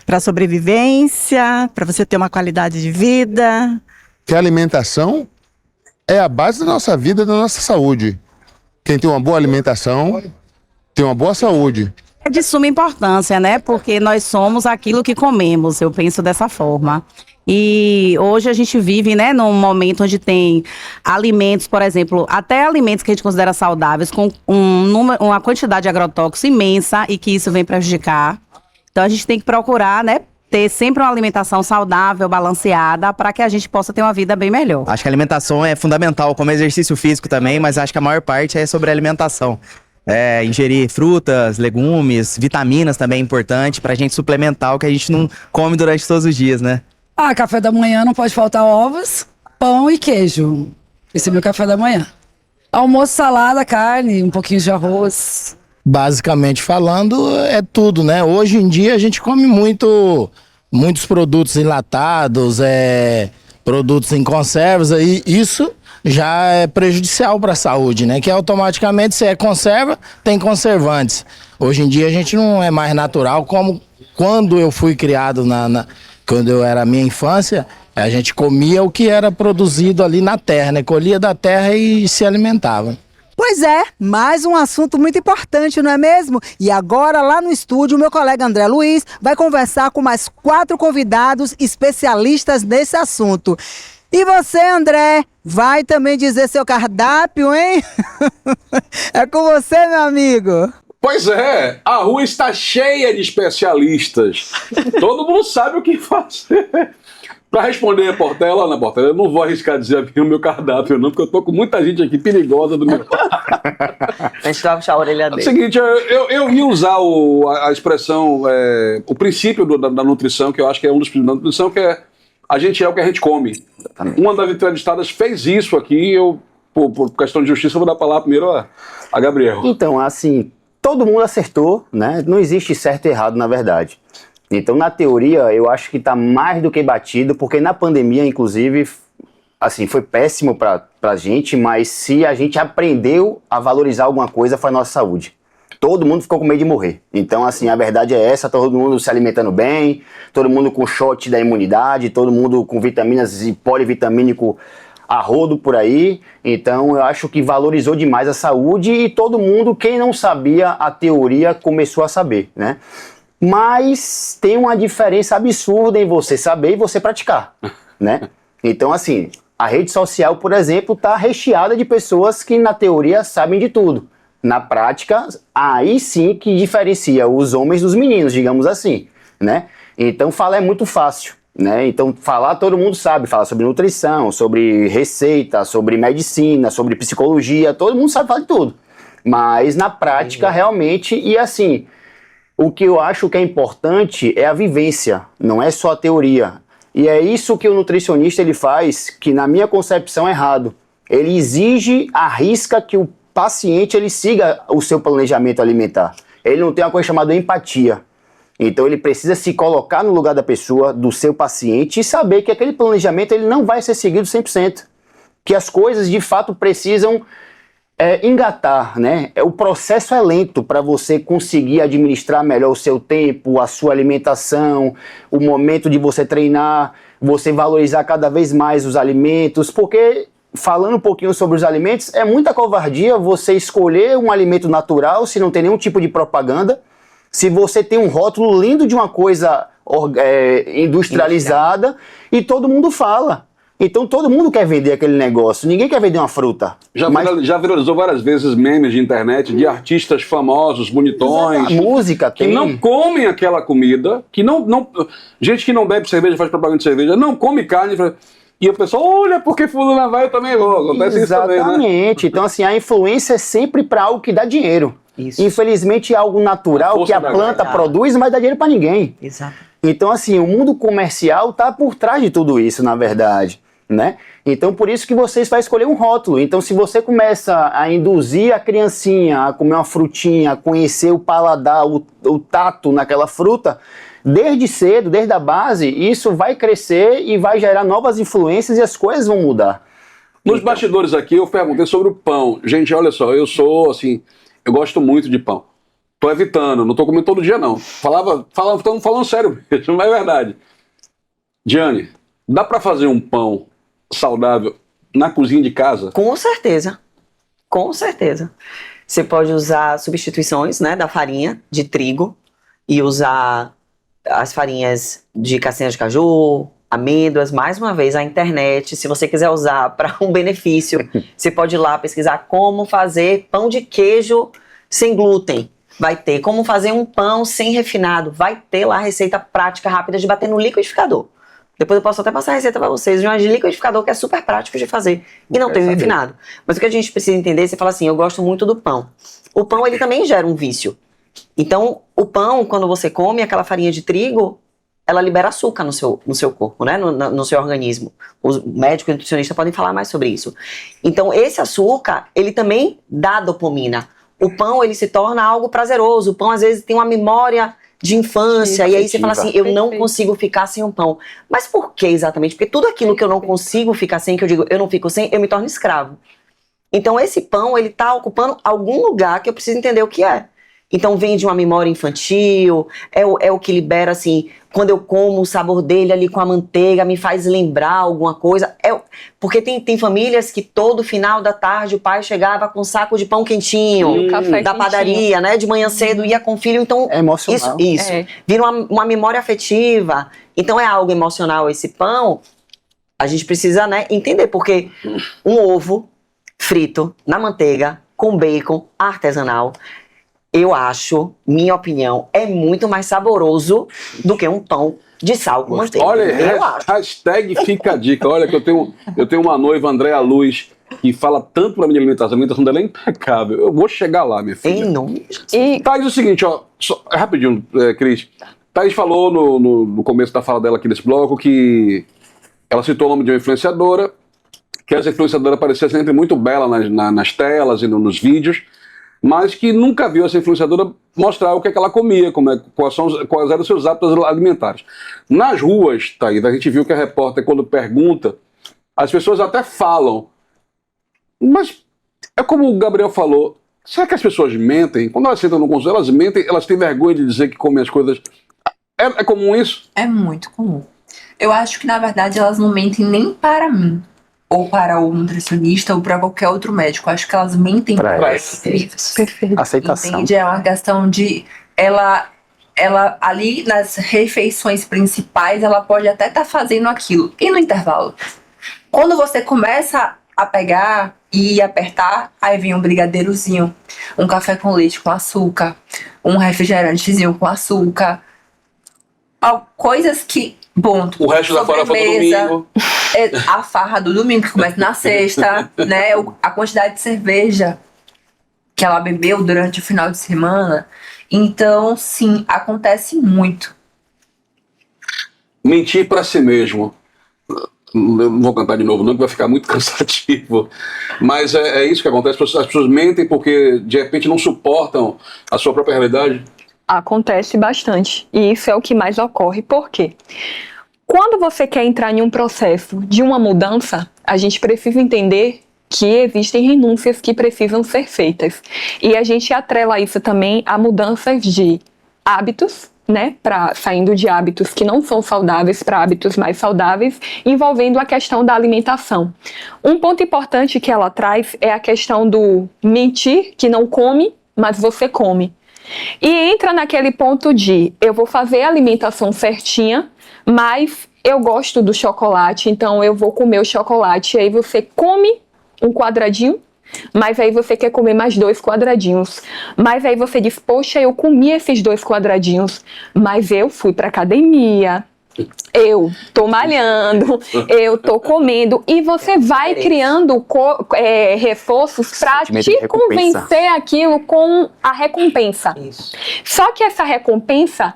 para a sobrevivência, para você ter uma qualidade de vida. Que a alimentação é a base da nossa vida, da nossa saúde. Quem tem uma boa alimentação tem uma boa saúde. É de suma importância, né? Porque nós somos aquilo que comemos, eu penso dessa forma. E hoje a gente vive, né, num momento onde tem alimentos, por exemplo, até alimentos que a gente considera saudáveis, com uma quantidade de agrotóxicos imensa e que isso vem prejudicar. Então a gente tem que procurar, né, ter sempre uma alimentação saudável, balanceada, para que a gente possa ter uma vida bem melhor. Acho que a alimentação é fundamental, como exercício físico também, mas acho que a maior parte é sobre a alimentação. Ingerir frutas, legumes, vitaminas também é importante para a gente suplementar o que a gente não come durante todos os dias, né? Café da manhã não pode faltar ovos, pão e queijo. Esse é meu café da manhã. Almoço, salada, carne, um pouquinho de arroz. Basicamente falando, é tudo, né? Hoje em dia a gente come muitos produtos enlatados, produtos em conservas, e isso já é prejudicial para a saúde, né? Que automaticamente, se é conserva, tem conservantes. Hoje em dia a gente não é mais natural, como quando eu fui criado quando eu era minha infância, a gente comia o que era produzido ali na terra, né? Colhia da terra e se alimentava. Pois é, mais um assunto muito importante, não é mesmo? E agora, lá no estúdio, o meu colega André Luiz vai conversar com mais 4 convidados especialistas nesse assunto. E você, André, vai também dizer seu cardápio, hein? É com você, meu amigo. Pois é, a rua está cheia de especialistas. Todo mundo sabe o que fazer. Para responder a Portela, Ana Portela, eu não vou arriscar dizer aqui o meu cardápio, não, porque eu tô com muita gente aqui perigosa do meu A gente vai puxar a orelha dele. É o seguinte, eu ia usar a expressão, o princípio da nutrição, que eu acho que é um dos princípios da nutrição, que é a gente é o que a gente come. Uma das entrevistadas fez isso aqui, por questão de justiça, eu vou dar a palavra primeiro a Gabriel. Então, assim, todo mundo acertou, né? Não existe certo e errado, na verdade. Então, na teoria, eu acho que está mais do que batido, porque na pandemia, inclusive, assim, foi péssimo para a gente, mas se a gente aprendeu a valorizar alguma coisa, foi a nossa saúde. todo mundo ficou com medo de morrer. Então, assim, a verdade é essa, todo mundo se alimentando bem, todo mundo com shot da imunidade, todo mundo com vitaminas e polivitamínico a rodo por aí. Então, eu acho que valorizou demais a saúde e todo mundo, quem não sabia a teoria, começou a saber, né? Mas tem uma diferença absurda em você saber e você praticar, né? Então, assim, a rede social, por exemplo, está recheada de pessoas que na teoria sabem de tudo. Na prática, aí sim que diferencia os homens dos meninos, digamos assim, né? Então, falar é muito fácil, né? Então, falar todo mundo sabe, falar sobre nutrição, sobre receita, sobre medicina, sobre psicologia, todo mundo sabe falar de tudo. Mas na prática, realmente, e assim, o que eu acho que é importante é a vivência, não é só a teoria. E é isso que o nutricionista ele faz, que na minha concepção é errado. Ele exige, arrisca que o paciente ele siga o seu planejamento alimentar. Ele não tem uma coisa chamada empatia. Então ele precisa se colocar no lugar da pessoa, do seu paciente, e saber que aquele planejamento ele não vai ser seguido 100%. Que as coisas de fato precisam engatar, né? O processo é lento para você conseguir administrar melhor o seu tempo, a sua alimentação, o momento de você treinar, você valorizar cada vez mais os alimentos, porque falando um pouquinho sobre os alimentos, é muita covardia você escolher um alimento natural se não tem nenhum tipo de propaganda, se você tem um rótulo lindo de uma coisa industrializada e todo mundo fala. Então todo mundo quer vender aquele negócio, ninguém quer vender uma fruta. Já viralizou várias vezes memes de internet de artistas famosos, bonitões. Música que tem. não comem aquela comida, que gente que não bebe cerveja, faz propaganda de cerveja, não come carne. E o pessoal, olha, porque fulana vai, eu também vou. Acontece isso também, né? Exatamente. Então assim, a influência é sempre para algo que dá dinheiro. Isso. Infelizmente é algo natural que a planta produz, mas dá dinheiro para ninguém. Exato. Então assim, o mundo comercial tá por trás de tudo isso, na verdade. Né? Então por isso que você vai escolher um rótulo. Então se você começa a induzir a criancinha a comer uma frutinha, a conhecer o paladar, o tato naquela fruta, desde cedo, desde a base, isso vai crescer e vai gerar novas influências e as coisas vão mudar. Nos bastidores aqui eu perguntei sobre o pão. Gente, olha só, eu sou assim, eu gosto muito de pão. Tô evitando, não tô comendo todo dia não. Falando sério mesmo, mas é verdade. Diane, dá pra fazer um pão saudável na cozinha de casa? Com certeza. Com certeza. Você pode usar substituições, né, da farinha de trigo e usar as farinhas de castanha de caju, amêndoas. Mais uma vez, a internet, se você quiser usar para um benefício, você pode ir lá pesquisar como fazer pão de queijo sem glúten. Vai ter como fazer um pão sem refinado. Vai ter lá receita prática rápida de bater no liquidificador. Depois eu posso até passar a receita para vocês de um liquidificador que é super prático de fazer e não tem o refinado. Mas o que a gente precisa entender, você fala assim, eu gosto muito do pão. O pão, ele também gera um vício. Então, o pão, quando você come aquela farinha de trigo, ela libera açúcar no seu corpo, né? No seu organismo. Os médicos e nutricionistas podem falar mais sobre isso. Então, esse açúcar, ele também dá dopamina. O pão, ele se torna algo prazeroso. O pão, às vezes, tem uma memória de infância, e aí você fala assim, eu não consigo ficar sem um pão. Mas por que exatamente? Porque tudo aquilo que eu não consigo ficar sem, que eu digo, eu não fico sem, eu me torno escravo. Então esse pão, ele tá ocupando algum lugar que eu preciso entender o que é. Então vem de uma memória infantil, é o que libera assim, quando eu como o sabor dele ali com a manteiga, me faz lembrar alguma coisa. Porque tem famílias que todo final da tarde o pai chegava com um saco de pão quentinho, da padaria, né? De manhã cedo ia com o filho, então... É emocional. Isso. Vira uma memória afetiva. Então é algo emocional esse pão. A gente precisa, né, entender, porque um ovo frito na manteiga, com bacon artesanal, eu acho, minha opinião, é muito mais saboroso do que um pão de sal com manteiga. Olha, hashtag fica a dica. Olha que eu tenho uma noiva, Andréa Luz, que fala tanto pra minha alimentação. A alimentação dela é impecável. Eu vou chegar lá, minha filha. Em nome. Thaís, é o seguinte, ó, rapidinho, Cris. Thaís falou no começo da fala dela aqui nesse bloco que ela citou o nome de uma influenciadora, que essa influenciadora parecia sempre muito bela nas telas e nos vídeos, mas que nunca viu essa influenciadora mostrar o que é que ela comia, quais eram os seus hábitos alimentares. Nas ruas, Thaís, a gente viu que a repórter, quando pergunta, as pessoas até falam, mas é como o Gabriel falou, será que as pessoas mentem? Quando elas sentam no consultório, elas mentem, elas têm vergonha de dizer que comem as coisas. É comum isso? É muito comum. Eu acho que, na verdade, elas não mentem nem para mim, ou para o nutricionista, ou para qualquer outro médico. Eu acho que elas mentem para elas. Perfeito. Aceitação. Entende? É uma questão de... Ela ali nas refeições principais, ela pode até estar fazendo aquilo. E no intervalo? Quando você começa a pegar e apertar, aí vem um brigadeirozinho, um café com leite com açúcar, um refrigerantezinho com açúcar, coisas que, bom, o resto da farofa do domingo, a farra do domingo que começa na sexta, né? A quantidade de cerveja que ela bebeu durante o final de semana. Então, sim, acontece muito. Mentir para si mesmo. Não vou cantar de novo não, que vai ficar muito cansativo. Mas é isso que acontece. As pessoas mentem porque de repente não suportam a sua própria realidade. Acontece bastante. E isso é o que mais ocorre. Por quê? Quando você quer entrar em um processo de uma mudança, a gente precisa entender que existem renúncias que precisam ser feitas. E a gente atrela isso também a mudanças de hábitos, né, saindo de hábitos que não são saudáveis para hábitos mais saudáveis, envolvendo a questão da alimentação. Um ponto importante que ela traz é a questão do mentir que não come, mas você come. E entra naquele ponto de eu vou fazer a alimentação certinha, mas eu gosto do chocolate, então eu vou comer o chocolate. E aí você come um quadradinho, mas aí você quer comer mais 2 quadradinhos. Mas aí você diz, poxa, eu comi esses 2 quadradinhos, mas eu fui pra academia, eu tô malhando, eu tô comendo. E você vai criando reforços pra te convencer aquilo com a recompensa. Isso. Só que essa recompensa,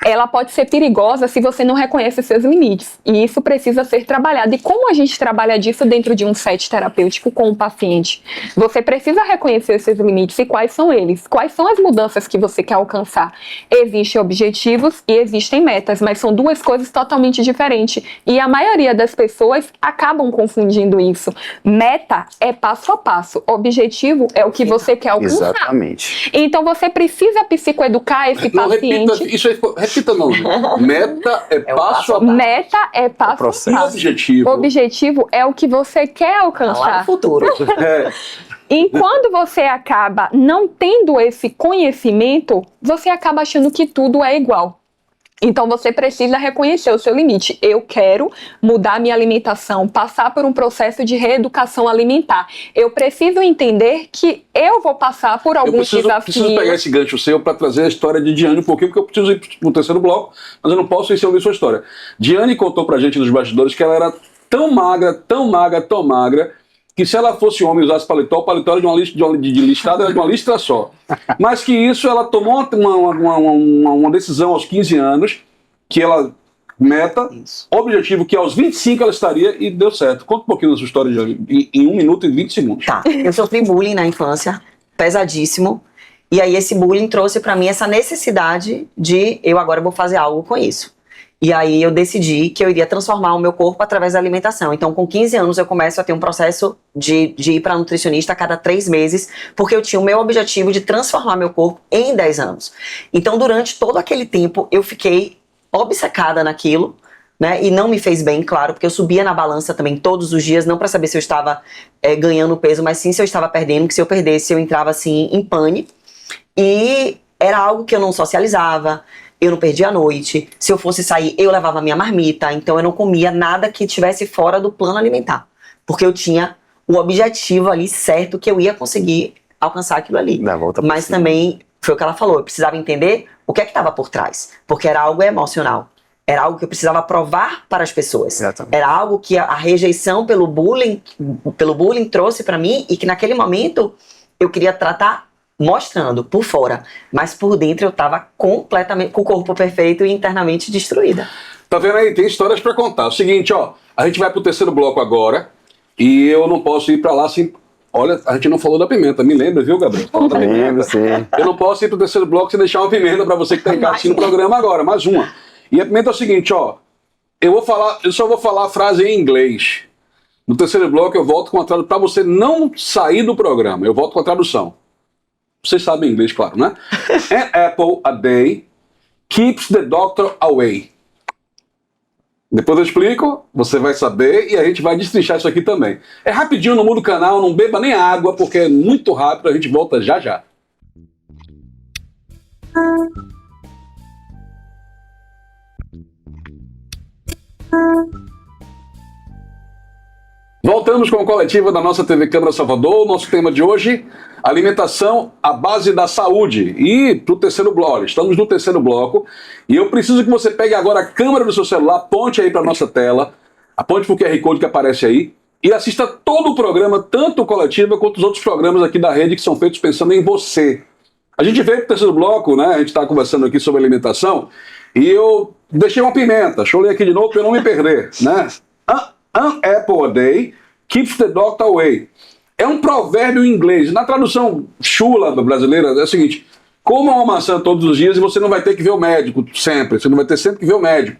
ela pode ser perigosa se você não reconhece os seus limites. E isso precisa ser trabalhado. E como a gente trabalha disso dentro de um set terapêutico com o paciente? Você precisa reconhecer os seus limites e quais são eles. Quais são as mudanças que você quer alcançar? Existem objetivos e existem metas, mas são 2 coisas totalmente diferentes. E a maioria das pessoas acabam confundindo isso. Meta é passo a passo. Objetivo é o que você quer alcançar. Exatamente. Então você precisa psicoeducar esse paciente. Repita, isso aí, repita não. Meta é passo a passo. Meta é passo a passo. E objetivo? Objetivo é o que você quer alcançar. Lá no futuro. E quando você acaba não tendo esse conhecimento, você acaba achando que tudo é igual. Então você precisa reconhecer o seu limite. Eu quero mudar minha alimentação, passar por um processo de reeducação alimentar. Eu preciso entender que eu vou passar por alguns desafios. Eu preciso pegar esse gancho seu para trazer a história de Diane um pouquinho, porque eu preciso ir para o terceiro bloco, mas eu não posso sem ouvir sua história. Diane contou pra gente nos bastidores que ela era tão magra, que se ela fosse homem e usasse paletó, o paletó era de listrada, era de uma listra só. Mas que isso, ela tomou uma decisão aos 15 anos, que ela objetivo que aos 25 ela estaria, e deu certo. Conta um pouquinho da sua história em 1 minuto e 20 segundos. Tá, eu sofri bullying na infância, pesadíssimo, e aí esse bullying trouxe pra mim essa necessidade de eu agora vou fazer algo com isso. E aí eu decidi que eu iria transformar o meu corpo através da alimentação. Então, com 15 anos, eu começo a ter um processo de ir para nutricionista a cada 3 meses, porque eu tinha o meu objetivo de transformar meu corpo em 10 anos. Então, durante todo aquele tempo, eu fiquei obcecada naquilo, né? E não me fez bem, claro, porque eu subia na balança também todos os dias, não para saber se eu estava ganhando peso, mas sim se eu estava perdendo, que se eu perdesse, eu entrava assim em pane. E era algo que eu não socializava, eu não perdia a noite. Se eu fosse sair, eu levava a minha marmita. Então eu não comia nada que estivesse fora do plano alimentar. Porque eu tinha o objetivo ali certo que eu ia conseguir alcançar aquilo ali. Mas também, foi o que ela falou, eu precisava entender o que é que estava por trás. Porque era algo emocional. Era algo que eu precisava provar para as pessoas. Exatamente. Era algo que a rejeição pelo bullying trouxe para mim e que naquele momento eu queria tratar mostrando por fora, mas por dentro eu tava completamente com o corpo perfeito e internamente destruída. Tá vendo aí? Tem histórias pra contar. O seguinte, ó, a gente vai pro terceiro bloco agora e eu não posso ir pra lá sem... Olha, a gente não falou da pimenta, me lembra, viu, Gabriel? Fala da pimenta. Sim. Eu não posso ir pro terceiro bloco sem deixar uma pimenta pra você que tá em casa assistindo o programa agora, mais uma. E a pimenta é o seguinte, ó, eu só vou falar a frase em inglês. No terceiro bloco eu volto com a tradução, pra você não sair do programa, eu volto com a tradução. Vocês sabem inglês, claro, né? An apple a day keeps the doctor away. Depois eu explico, você vai saber e a gente vai destrinchar isso aqui também. É rapidinho, não muda o canal, não beba nem água, porque é muito rápido, a gente volta já já. Voltamos com a coletiva da nossa TV Câmara Salvador. Nosso tema de hoje, alimentação à base da saúde. E pro terceiro bloco, estamos no terceiro bloco. E eu preciso que você pegue agora a câmera do seu celular, aponte aí para nossa tela, aponte pro QR Code que aparece aí e assista todo o programa, tanto o Coletiva quanto os outros programas aqui da rede que são feitos pensando em você. A gente veio pro terceiro bloco, né? A gente está conversando aqui sobre alimentação e eu deixei uma pimenta. Deixa eu ler aqui de novo para eu não me perder, né? An apple a day keeps the doctor away. É um provérbio em inglês. Na tradução chula brasileira é o seguinte: coma uma maçã todos os dias e você não vai ter que ver o médico sempre. Você não vai ter sempre que ver o médico.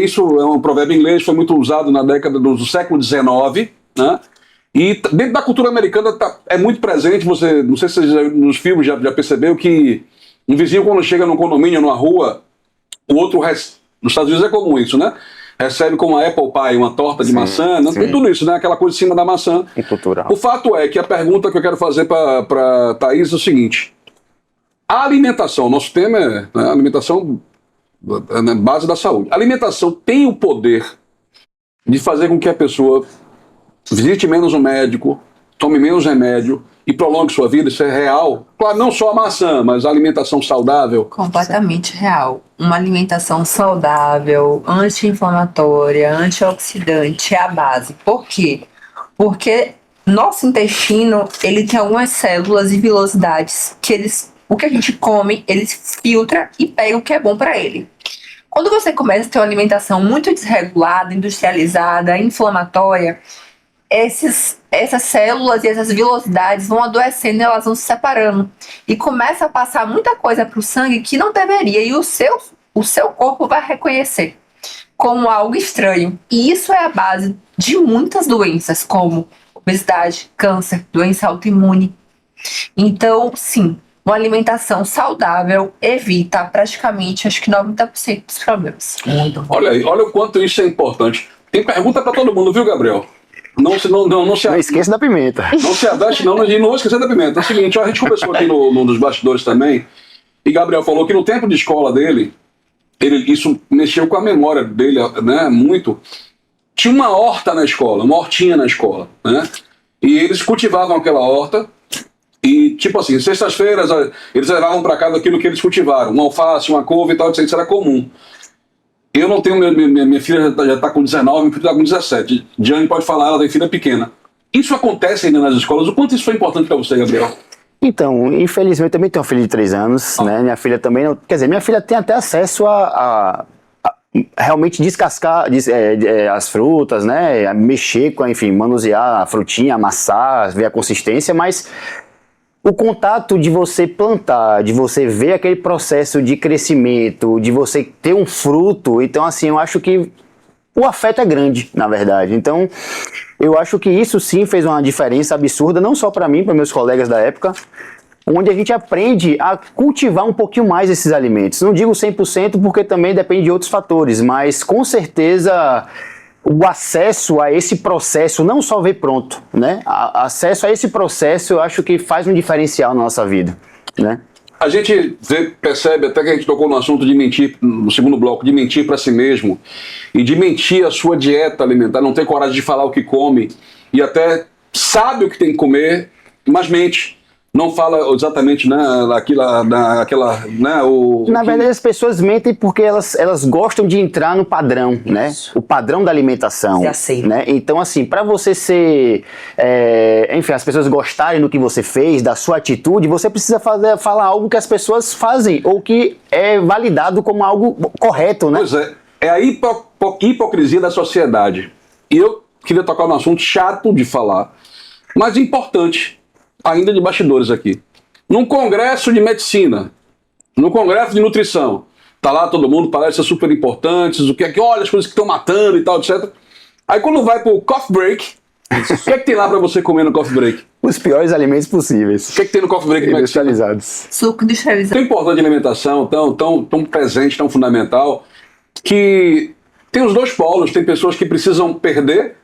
Isso é um provérbio em inglês, foi muito usado na década do século XIX, né? E dentro da cultura americana é muito presente. Você, não sei se você nos filmes já percebeu que um vizinho, quando chega num condomínio, numa rua, o outro... Nos Estados Unidos é comum isso, né? Recebe com uma apple pie, uma torta de maçã, não tem tudo isso, né? Aquela coisa em cima da maçã. E cultural. O fato é que a pergunta que eu quero fazer para Thaís é o seguinte: a alimentação, nosso tema é, né, alimentação na base da saúde. A alimentação tem o poder de fazer com que a pessoa visite menos o médico, tome menos remédio e prolongue sua vida. Isso é real? Claro, não só a maçã, mas a alimentação saudável. Completamente real. Uma alimentação saudável, anti-inflamatória, antioxidante é a base. Por quê? Porque nosso intestino, ele tem algumas células e vilosidades que o que a gente come, eles filtra e pega o que é bom para ele. Quando você começa a ter uma alimentação muito desregulada, industrializada, inflamatória, essas células e essas vilosidades vão adoecendo e elas vão se separando. E começa a passar muita coisa para o sangue que não deveria. E o seu corpo vai reconhecer como algo estranho. E isso é a base de muitas doenças, como obesidade, câncer, doença autoimune. Então, sim, uma alimentação saudável evita praticamente, acho que 90% dos problemas. Olha aí, olha o quanto isso é importante. Tem pergunta para todo mundo, viu, Gabriel? Não esqueça da pimenta. Não se adapte, não vou esquecer da pimenta. É o seguinte, a gente conversou aqui nos bastidores também, e Gabriel falou que no tempo de escola dele, isso mexeu com a memória dele, né, muito. Tinha uma horta na escola, uma hortinha na escola, né? E eles cultivavam aquela horta, e tipo assim, sextas-feiras eles levavam para casa aquilo que eles cultivaram, uma alface, uma couve e tal, isso era comum. Eu não tenho, minha filha já está com 19, minha filha está com 17. Diane pode falar, ela tem filha pequena. Isso acontece ainda nas escolas? O quanto isso foi importante para você, Gabriel? Então, infelizmente, eu também tenho uma filha de 3 anos, né? Minha filha também, quer dizer, minha filha tem até acesso a realmente descascar as frutas, né? A mexer com, enfim, manusear a frutinha, amassar, ver a consistência, mas o contato de você plantar, de você ver aquele processo de crescimento, de você ter um fruto, então assim, eu acho que o afeto é grande, na verdade. Então, eu acho que isso sim fez uma diferença absurda, não só para mim, para meus colegas da época, onde a gente aprende a cultivar um pouquinho mais esses alimentos. Não digo 100% porque também depende de outros fatores, mas com certeza o acesso a esse processo, não só ver pronto, né? Acesso a esse processo eu acho que faz um diferencial na nossa vida, né? A gente percebe, até que a gente tocou no assunto de mentir, no segundo bloco, de mentir para si mesmo e de mentir a sua dieta alimentar, não ter coragem de falar o que come e até sabe o que tem que comer, mas mente. Não fala exatamente, né, Na verdade, as pessoas mentem porque elas gostam de entrar no padrão, né? O padrão da alimentação. Né? Então, assim, para você ser... enfim, as pessoas gostarem do que você fez, da sua atitude, você precisa falar algo que as pessoas fazem ou que é validado como algo correto, né? Pois é. É a hipocrisia da sociedade. E eu queria tocar num assunto chato de falar, mas importante, ainda de bastidores aqui. Num congresso de medicina, no congresso de nutrição, tá lá todo mundo, palestras super importantes, o que é que, olha, as coisas que estão matando e tal, etc. Aí quando vai pro coffee break, O que é que tem lá pra você comer no coffee break? Os piores alimentos possíveis. O que é que tem no coffee break? Industrializados. Suco industrializado. Tão importante a alimentação, tão presente, tão fundamental, que tem os dois polos. Tem pessoas que precisam perder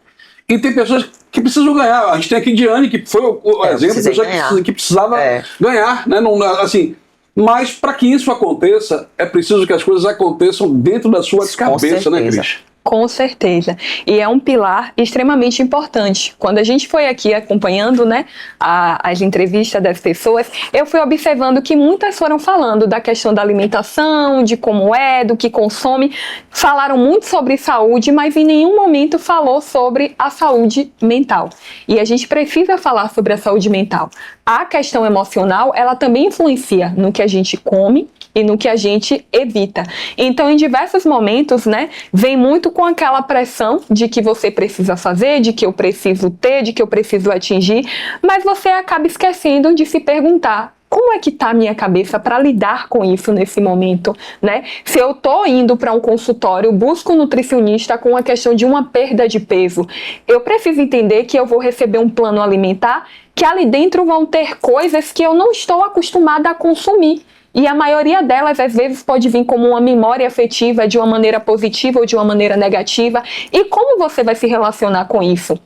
e tem pessoas que precisam ganhar. A gente tem aqui Diane, que foi o exemplo de pessoa que precisava ganhar, né? Não, assim, mas para que isso aconteça, é preciso que as coisas aconteçam dentro da sua cabeça, né, Cris? Com certeza. E é um pilar extremamente importante. Quando a gente foi aqui acompanhando, né, as entrevistas das pessoas, eu fui observando que muitas foram falando da questão da alimentação, de como é, do que consome. Falaram muito sobre saúde, mas em nenhum momento falou sobre a saúde mental. E a gente precisa falar sobre a saúde mental. A questão emocional, ela também influencia no que a gente come e no que a gente evita. Então, em diversos momentos, né, vem muito com aquela pressão de que você precisa fazer, de que eu preciso ter, de que eu preciso atingir, mas você acaba esquecendo de se perguntar: como é que está a minha cabeça para lidar com isso nesse momento, né? Se eu estou indo para um consultório, busco um nutricionista com a questão de uma perda de peso, eu preciso entender que eu vou receber um plano alimentar, que ali dentro vão ter coisas que eu não estou acostumada a consumir. E a maioria delas, às vezes, pode vir como uma memória afetiva de uma maneira positiva ou de uma maneira negativa. E como você vai se relacionar com isso?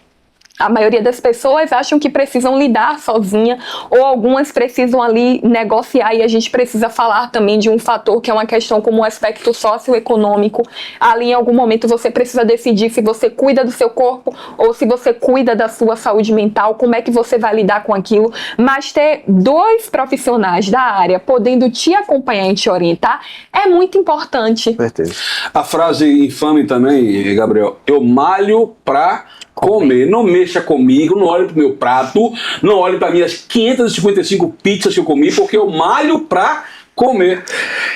A maioria das pessoas acham que precisam lidar sozinha, ou algumas precisam ali negociar, e a gente precisa falar também de um fator que é uma questão como o aspecto socioeconômico. Ali em algum momento você precisa decidir se você cuida do seu corpo ou se você cuida da sua saúde mental, como é que você vai lidar com aquilo. Mas ter dois profissionais da área podendo te acompanhar e te orientar é muito importante. Com certeza. A frase infame também, Gabriel: eu malho pra comer. Não mexa comigo, não olhe pro meu prato, não olhe para minhas 555 pizzas que eu comi, porque eu malho pra comer.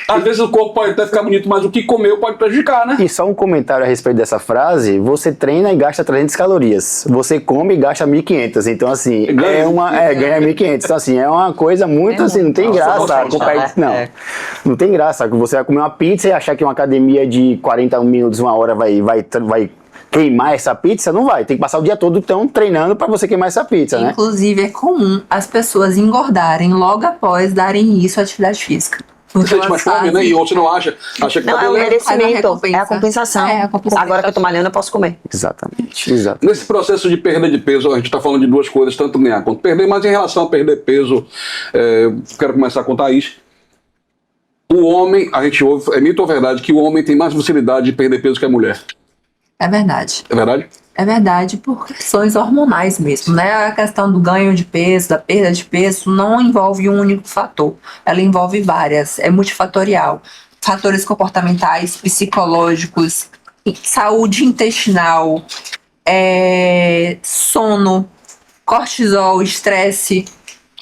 Às vezes o corpo pode até ficar bonito, mas o que comeu pode prejudicar, né? E só um comentário a respeito dessa frase: você treina e gasta 300 calorias, você come e gasta 1.500, então assim, ganha 1.500, então assim, é uma coisa muito assim, não tem graça, não tem graça, você vai comer uma pizza e achar que uma academia de 40 minutos, uma hora vai queimar essa pizza. Não vai, tem que passar o dia todo então treinando para você queimar essa pizza, né? Inclusive é comum as pessoas engordarem logo após darem início à atividade física. Você sente mais fome, né? E você não acha que não, é o merecimento, é a compensação. Agora que eu tô malhando, eu posso comer. Exatamente. Nesse processo de perda de peso, a gente tá falando de duas coisas, tanto ganhar quanto perder, mas em relação a perder peso, quero começar com a Thaís. O homem, a gente ouve, é mito ou verdade, que o homem tem mais facilidade de perder peso que a mulher? É verdade. É verdade? É verdade, por questões hormonais mesmo, né? A questão do ganho de peso, da perda de peso, não envolve um único fator. Ela envolve várias, é multifatorial. Fatores comportamentais, psicológicos, saúde intestinal, sono, cortisol, estresse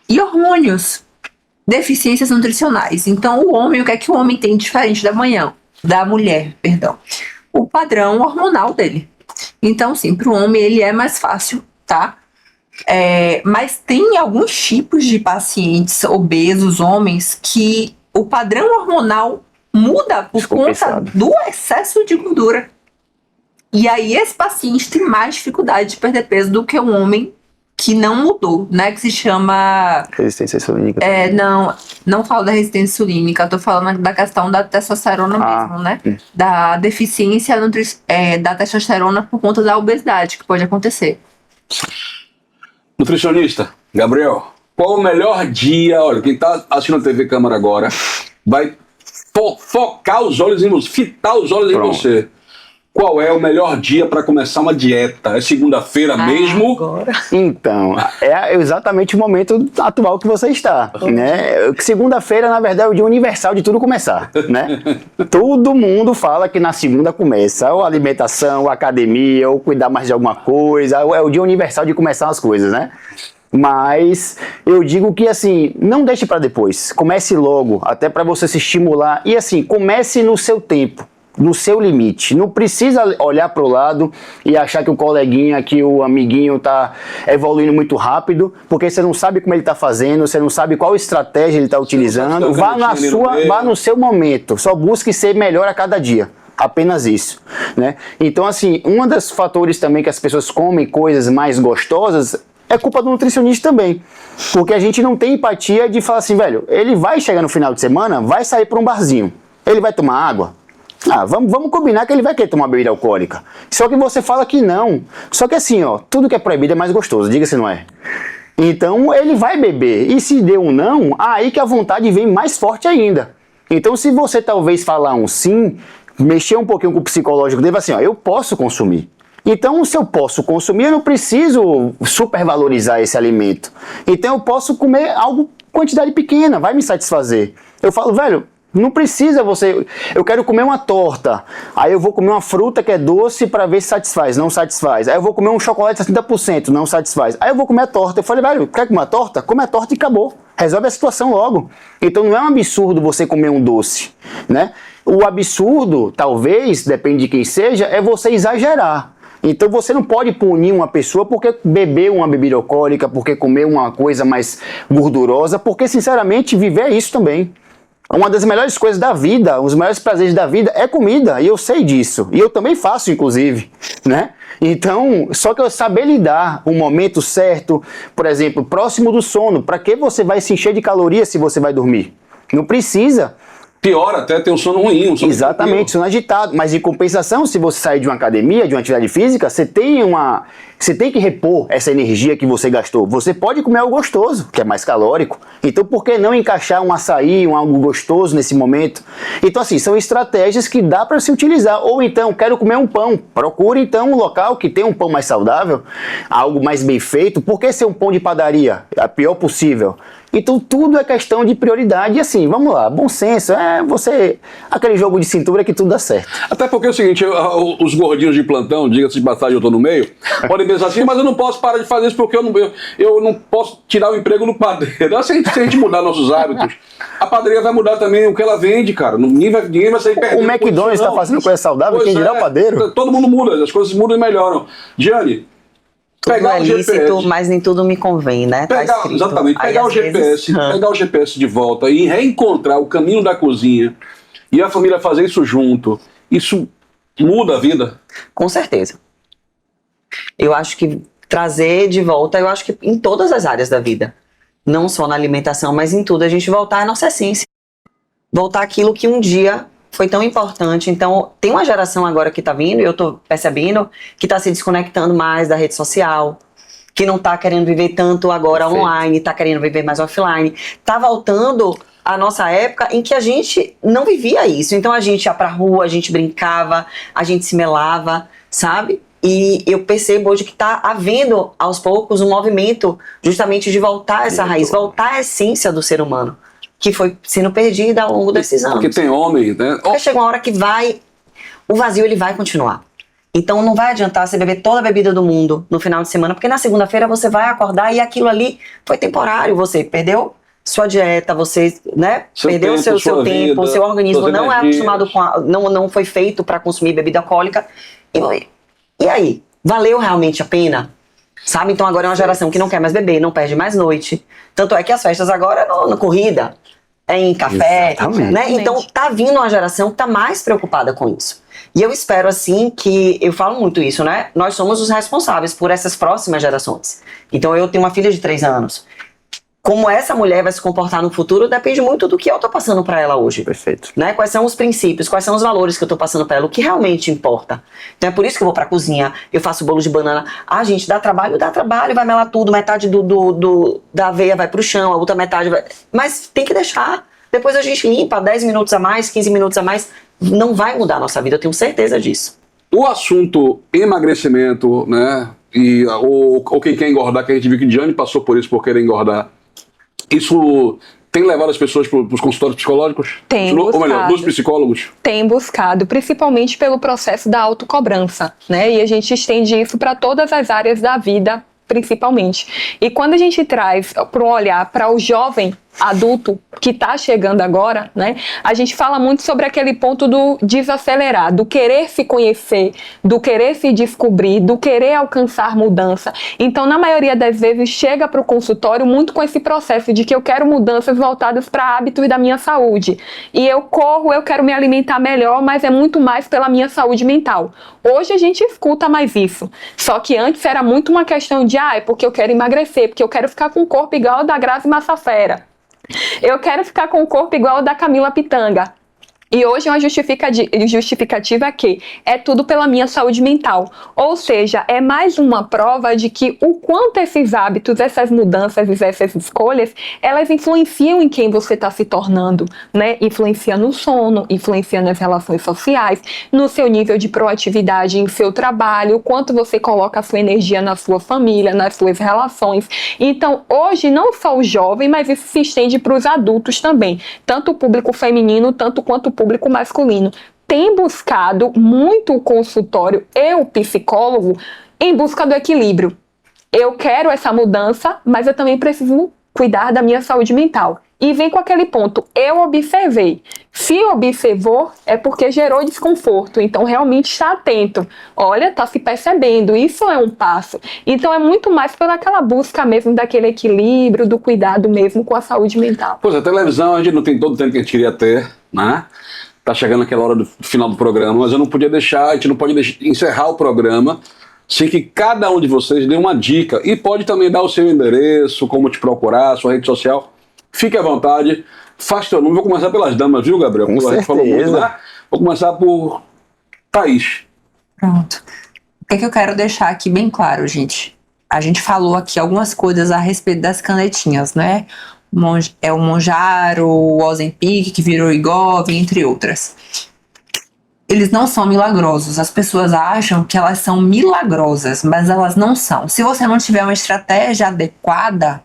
e hormônios, deficiências nutricionais. Então, o homem, o que é que o homem tem diferente da mulher, perdão? O padrão hormonal dele. Então, sim, para o homem ele é mais fácil, tá? Mas tem alguns tipos de pacientes obesos, homens, que o padrão hormonal muda por conta do excesso de gordura. E aí esse paciente tem mais dificuldade de perder peso do que um homem que não mudou, né? Que se chama... resistência insulínica. Não falo da resistência insulínica, tô falando da questão da testosterona mesmo, né? Da deficiência da testosterona por conta da obesidade, que pode acontecer. Nutricionista, Gabriel, qual o melhor dia? Olha, quem tá assistindo a TV Câmara agora vai focar os olhos em você, fitar os olhos em você. Qual é o melhor dia para começar uma dieta? É segunda-feira mesmo? Agora. Então, é exatamente o momento atual que você está, né? Segunda-feira, na verdade, é o dia universal de tudo começar, né? Todo mundo fala que na segunda começa, ou alimentação, ou academia, ou cuidar mais de alguma coisa, é o dia universal de começar as coisas, né? Mas eu digo que assim, não deixe para depois, comece logo, até para você se estimular, e assim, comece no seu tempo, no seu limite. Não precisa olhar para o lado e achar que o coleguinha, que o amiguinho está evoluindo muito rápido, porque você não sabe como ele está fazendo, você não sabe qual estratégia ele está utilizando. Vá no seu momento, só busque ser melhor a cada dia. apenas isso, né? Então, assim, um dos fatores também que as pessoas comem coisas mais gostosas é culpa do nutricionista também, porque a gente não tem empatia de falar assim, velho, ele vai chegar no final de semana, vai sair para um barzinho, ele vai tomar água? Vamos combinar que ele vai querer tomar bebida alcoólica. Só que você fala que não. Só que assim, ó, tudo que é proibido é mais gostoso, diga se não é. Então ele vai beber. E se deu um não, aí que a vontade vem mais forte ainda. Então se você talvez falar um sim, mexer um pouquinho com o psicológico dele, assim, ó, eu posso consumir. Então, se eu posso consumir, eu não preciso supervalorizar esse alimento. Então eu posso comer algo, quantidade pequena, vai me satisfazer. Eu falo, velho, não precisa você... Eu quero comer uma torta, aí eu vou comer uma fruta que é doce para ver se satisfaz, não satisfaz. Aí eu vou comer um chocolate 60%, não satisfaz. Aí eu vou comer a torta. Eu falei, velho, quer comer a torta? Come a torta e acabou. Resolve a situação logo. Então não é um absurdo você comer um doce, né? O absurdo, talvez, depende de quem seja, é você exagerar. Então você não pode punir uma pessoa porque bebeu uma bebida alcoólica, porque comeu uma coisa mais gordurosa, porque, sinceramente, viver é isso também. Uma das melhores coisas da vida, os melhores prazeres da vida é comida, e eu sei disso, e eu também faço, inclusive, né? Então, só que eu saber lidar o momento certo, por exemplo, próximo do sono, para que você vai se encher de calorias se você vai dormir? Não precisa. Pior até ter um sono ruim, um sono exatamente, sono agitado. Mas em compensação, se você sair de uma academia, de uma atividade física, você tem que repor essa energia que você gastou. Você pode comer algo gostoso, que é mais calórico. Então por que não encaixar um açaí, algo gostoso nesse momento? Então assim, são estratégias que dá para se utilizar. Ou então, quero comer um pão. Procure então um local que tem um pão mais saudável, algo mais bem feito. Por que ser um pão de padaria? A pior possível. Então tudo é questão de prioridade. E assim, vamos lá, bom senso, aquele jogo de cintura que tudo dá certo. Até porque é o seguinte, os gordinhos de plantão, diga-se de passagem, eu tô no meio, podem pensar assim, mas eu não posso parar de fazer isso porque eu não posso tirar o emprego no padeiro. Se a gente mudar nossos hábitos, a padaria vai mudar também o que ela vende, cara. Ninguém vai sair perdendo. O McDonald's está fazendo coisa saudável, quem dirá o padeiro? Todo mundo muda, as coisas mudam e melhoram. Gianni, tudo é lícito, mas nem tudo me convém, né? Exatamente, pegar o GPS de volta e reencontrar o caminho da cozinha e a família fazer isso junto, isso muda a vida? Com certeza. Eu acho que trazer de volta, eu acho que em todas as áreas da vida, não só na alimentação, mas em tudo, a gente voltar à nossa essência. Voltar àquilo que um dia foi tão importante. Então, tem uma geração agora que tá vindo, e eu tô percebendo, que tá se desconectando mais da rede social, que não tá querendo viver tanto agora online, tá querendo viver mais offline. Tá voltando à nossa época em que a gente não vivia isso. Então, a gente ia pra rua, a gente brincava, a gente se melava, sabe? E eu percebo hoje que está havendo, aos poucos, um movimento justamente de voltar a essa raiz, voltar à essência do ser humano, que foi sendo perdida ao longo desses anos. Porque tem homem, né? Porque chega uma hora que o vazio ele vai continuar. Então não vai adiantar você beber toda a bebida do mundo no final de semana, porque na segunda-feira você vai acordar e aquilo ali foi temporário, você perdeu sua dieta, você, né, perdeu seu tempo, seu organismo não é acostumado com não foi feito para consumir bebida alcoólica. E aí, valeu realmente a pena? Sabe? Então agora é uma geração que não quer mais beber, não perde mais noite. Tanto é que as festas agora é na corrida, é em café, né? Então tá vindo uma geração que tá mais preocupada com isso. E eu espero assim que, eu falo muito isso, né? Nós somos os responsáveis por essas próximas gerações. Então eu tenho uma filha de 3 anos. Como essa mulher vai se comportar no futuro depende muito do que eu tô passando para ela hoje. Perfeito. Né? Quais são os princípios, quais são os valores que eu tô passando para ela, o que realmente importa. Então é por isso que eu vou pra cozinha, eu faço bolo de banana. Gente, dá trabalho, vai melar tudo, metade da aveia vai pro chão, a outra metade vai... Mas tem que deixar. Depois a gente limpa, 10 minutos a mais, 15 minutos a mais. Não vai mudar a nossa vida, eu tenho certeza disso. O assunto emagrecimento, né? Ou quem quer engordar, que a gente viu que Gianni passou por isso, por querer engordar. Isso tem levado as pessoas para os consultórios psicológicos? Tem buscado. Ou melhor, dos psicólogos? Tem buscado, principalmente pelo processo da autocobrança, né? E a gente estende isso para todas as áreas da vida, principalmente. E quando a gente traz para um olhar para o jovem, adulto que está chegando agora, né, a gente fala muito sobre aquele ponto do desacelerar, do querer se conhecer, do querer se descobrir, do querer alcançar mudança. Então, na maioria das vezes, chega para o consultório muito com esse processo de que eu quero mudanças voltadas para hábitos da minha saúde. E eu corro, eu quero me alimentar melhor, mas é muito mais pela minha saúde mental. Hoje a gente escuta mais isso. Só que antes era muito uma questão de, é porque eu quero emagrecer, porque eu quero ficar com o corpo igual ao da Grazi Massafera. Eu quero ficar com o corpo igual ao da Camila Pitanga. E hoje uma justificativa que é tudo pela minha saúde mental. Ou seja, é mais uma prova de que o quanto esses hábitos, essas mudanças e essas escolhas, elas influenciam em quem você está se tornando, né? Influencia no sono, influencia nas relações sociais, no seu nível de proatividade em seu trabalho, o quanto você coloca a sua energia na sua família, nas suas relações. Então, hoje, não só o jovem, mas isso se estende para os adultos também. Tanto o público feminino, tanto quanto o público masculino, tem buscado muito o consultório e o psicólogo em busca do equilíbrio. Eu quero essa mudança, mas eu também preciso cuidar da minha saúde mental. E vem com aquele ponto, eu observei. Se observou, é porque gerou desconforto, então realmente está atento. Olha, está se percebendo, isso é um passo. Então é muito mais pelaquela busca mesmo daquele equilíbrio, do cuidado mesmo com a saúde mental. Pois a televisão a gente não tem todo o tempo que a gente queria ter, né? Tá chegando aquela hora do final do programa, mas eu não podia deixar, a gente não pode encerrar o programa sem que cada um de vocês dê uma dica. E pode também dar o seu endereço, como te procurar, sua rede social. Fique à vontade, faça teu nome. Vou começar pelas damas, viu, Gabriel? Com certeza. Falou muito, né? Vou começar por Thaís. Pronto. O que eu quero deixar aqui bem claro, gente? A gente falou aqui algumas coisas a respeito das canetinhas, né? É o Monjaro, o Ozempic, que virou Igov, entre outras. Eles não são milagrosos. As pessoas acham que elas são milagrosas, mas elas não são. Se você não tiver uma estratégia adequada,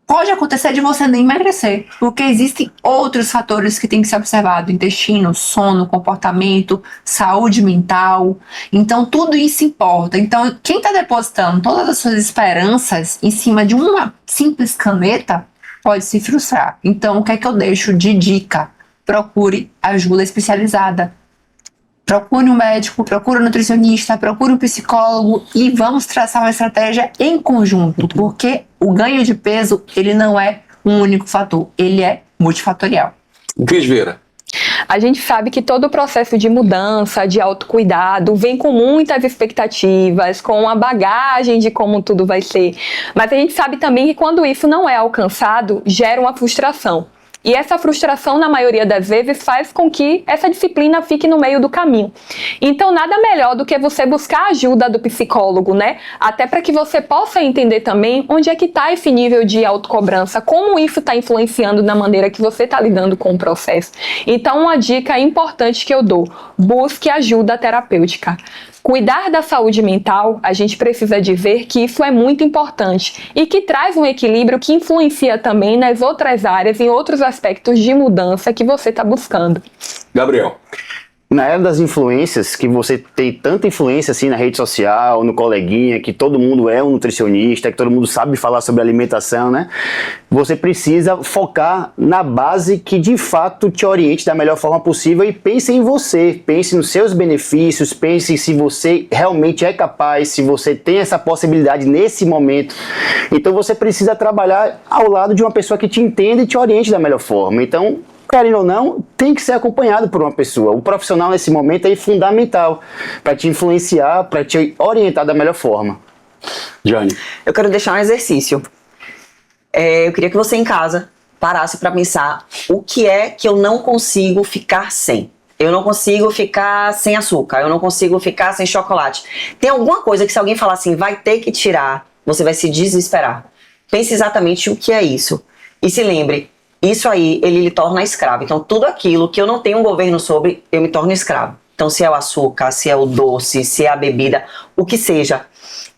pode acontecer de você nem emagrecer, porque existem outros fatores que têm que ser observados: intestino, sono, comportamento, saúde mental. Então tudo isso importa. Então quem está depositando todas as suas esperanças em cima de uma simples caneta pode se frustrar. Então o que é que eu deixo de dica? Procure ajuda especializada. Procure um médico, procure um nutricionista, procure um psicólogo e vamos traçar uma estratégia em conjunto, porque o ganho de peso, ele não é um único fator, ele é multifatorial. Cris Vieira. A gente sabe que todo o processo de mudança, de autocuidado, vem com muitas expectativas, com uma bagagem de como tudo vai ser. Mas a gente sabe também que quando isso não é alcançado, gera uma frustração. E essa frustração, na maioria das vezes, faz com que essa disciplina fique no meio do caminho. Então, nada melhor do que você buscar a ajuda do psicólogo, né? Até para que você possa entender também onde é que está esse nível de autocobrança, como isso está influenciando na maneira que você está lidando com o processo. Então, uma dica importante que eu dou: busque ajuda terapêutica. Cuidar da saúde mental, a gente precisa dizer que isso é muito importante e que traz um equilíbrio que influencia também nas outras áreas, em outros aspectos de mudança que você está buscando. Gabriel. Na era das influências, que você tem tanta influência assim na rede social, no coleguinha, que todo mundo é um nutricionista, que todo mundo sabe falar sobre alimentação, né? Você precisa focar na base que de fato te oriente da melhor forma possível e pense em você, pense nos seus benefícios, pense se você realmente é capaz, se você tem essa possibilidade nesse momento. Então você precisa trabalhar ao lado de uma pessoa que te entenda e te oriente da melhor forma. Então, querendo ou não, tem que ser acompanhado por uma pessoa. O profissional nesse momento é fundamental para te influenciar, para te orientar da melhor forma. Jane. Eu quero deixar um exercício. Eu queria que você em casa parasse para pensar o que é que eu não consigo ficar sem. Eu não consigo ficar sem açúcar, eu não consigo ficar sem chocolate. Tem alguma coisa que se alguém falar assim, vai ter que tirar, você vai se desesperar. Pense exatamente o que é isso. E se lembre, isso aí, ele lhe torna escravo. Então, tudo aquilo que eu não tenho um governo sobre, eu me torno escravo. Então, se é o açúcar, se é o doce, se é a bebida, o que seja.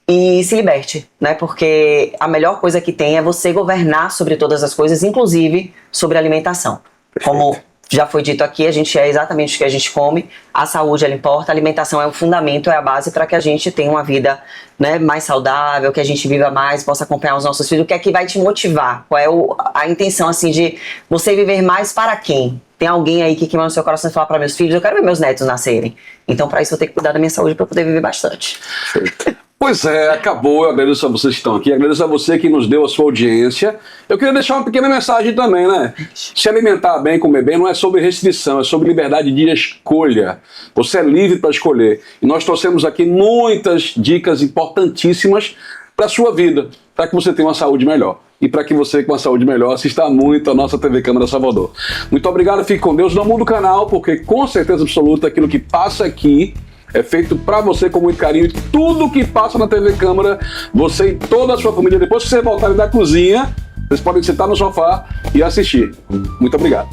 E se liberte, né? Porque a melhor coisa que tem é você governar sobre todas as coisas, inclusive sobre a alimentação. Como já foi dito aqui, a gente é exatamente o que a gente come, a saúde ela importa, a alimentação é o fundamento, é a base para que a gente tenha uma vida, né, mais saudável, que a gente viva mais, possa acompanhar os nossos filhos. O que é que vai te motivar? Qual é a intenção assim de você viver mais para quem? Tem alguém aí que queima no seu coração e fala para meus filhos, eu quero ver meus netos nascerem. Então para isso eu tenho que cuidar da minha saúde para poder viver bastante. Pois é, acabou. Eu agradeço a vocês que estão aqui, agradeço a você que nos deu a sua audiência. Eu queria deixar uma pequena mensagem também, né? Se alimentar bem, comer bem, não é sobre restrição, é sobre liberdade de escolha. Você é livre para escolher. E nós trouxemos aqui muitas dicas importantíssimas para a sua vida, para que você tenha uma saúde melhor. E para que você, com a saúde melhor, assista muito a nossa TV Câmara Salvador. Muito obrigado, fique com Deus. Não muda o canal, porque com certeza absoluta aquilo que passa aqui é feito para você com muito carinho. E tudo que passa na TV Câmara, você e toda a sua família, depois que vocês voltarem da cozinha, vocês podem sentar no sofá e assistir. Muito obrigado.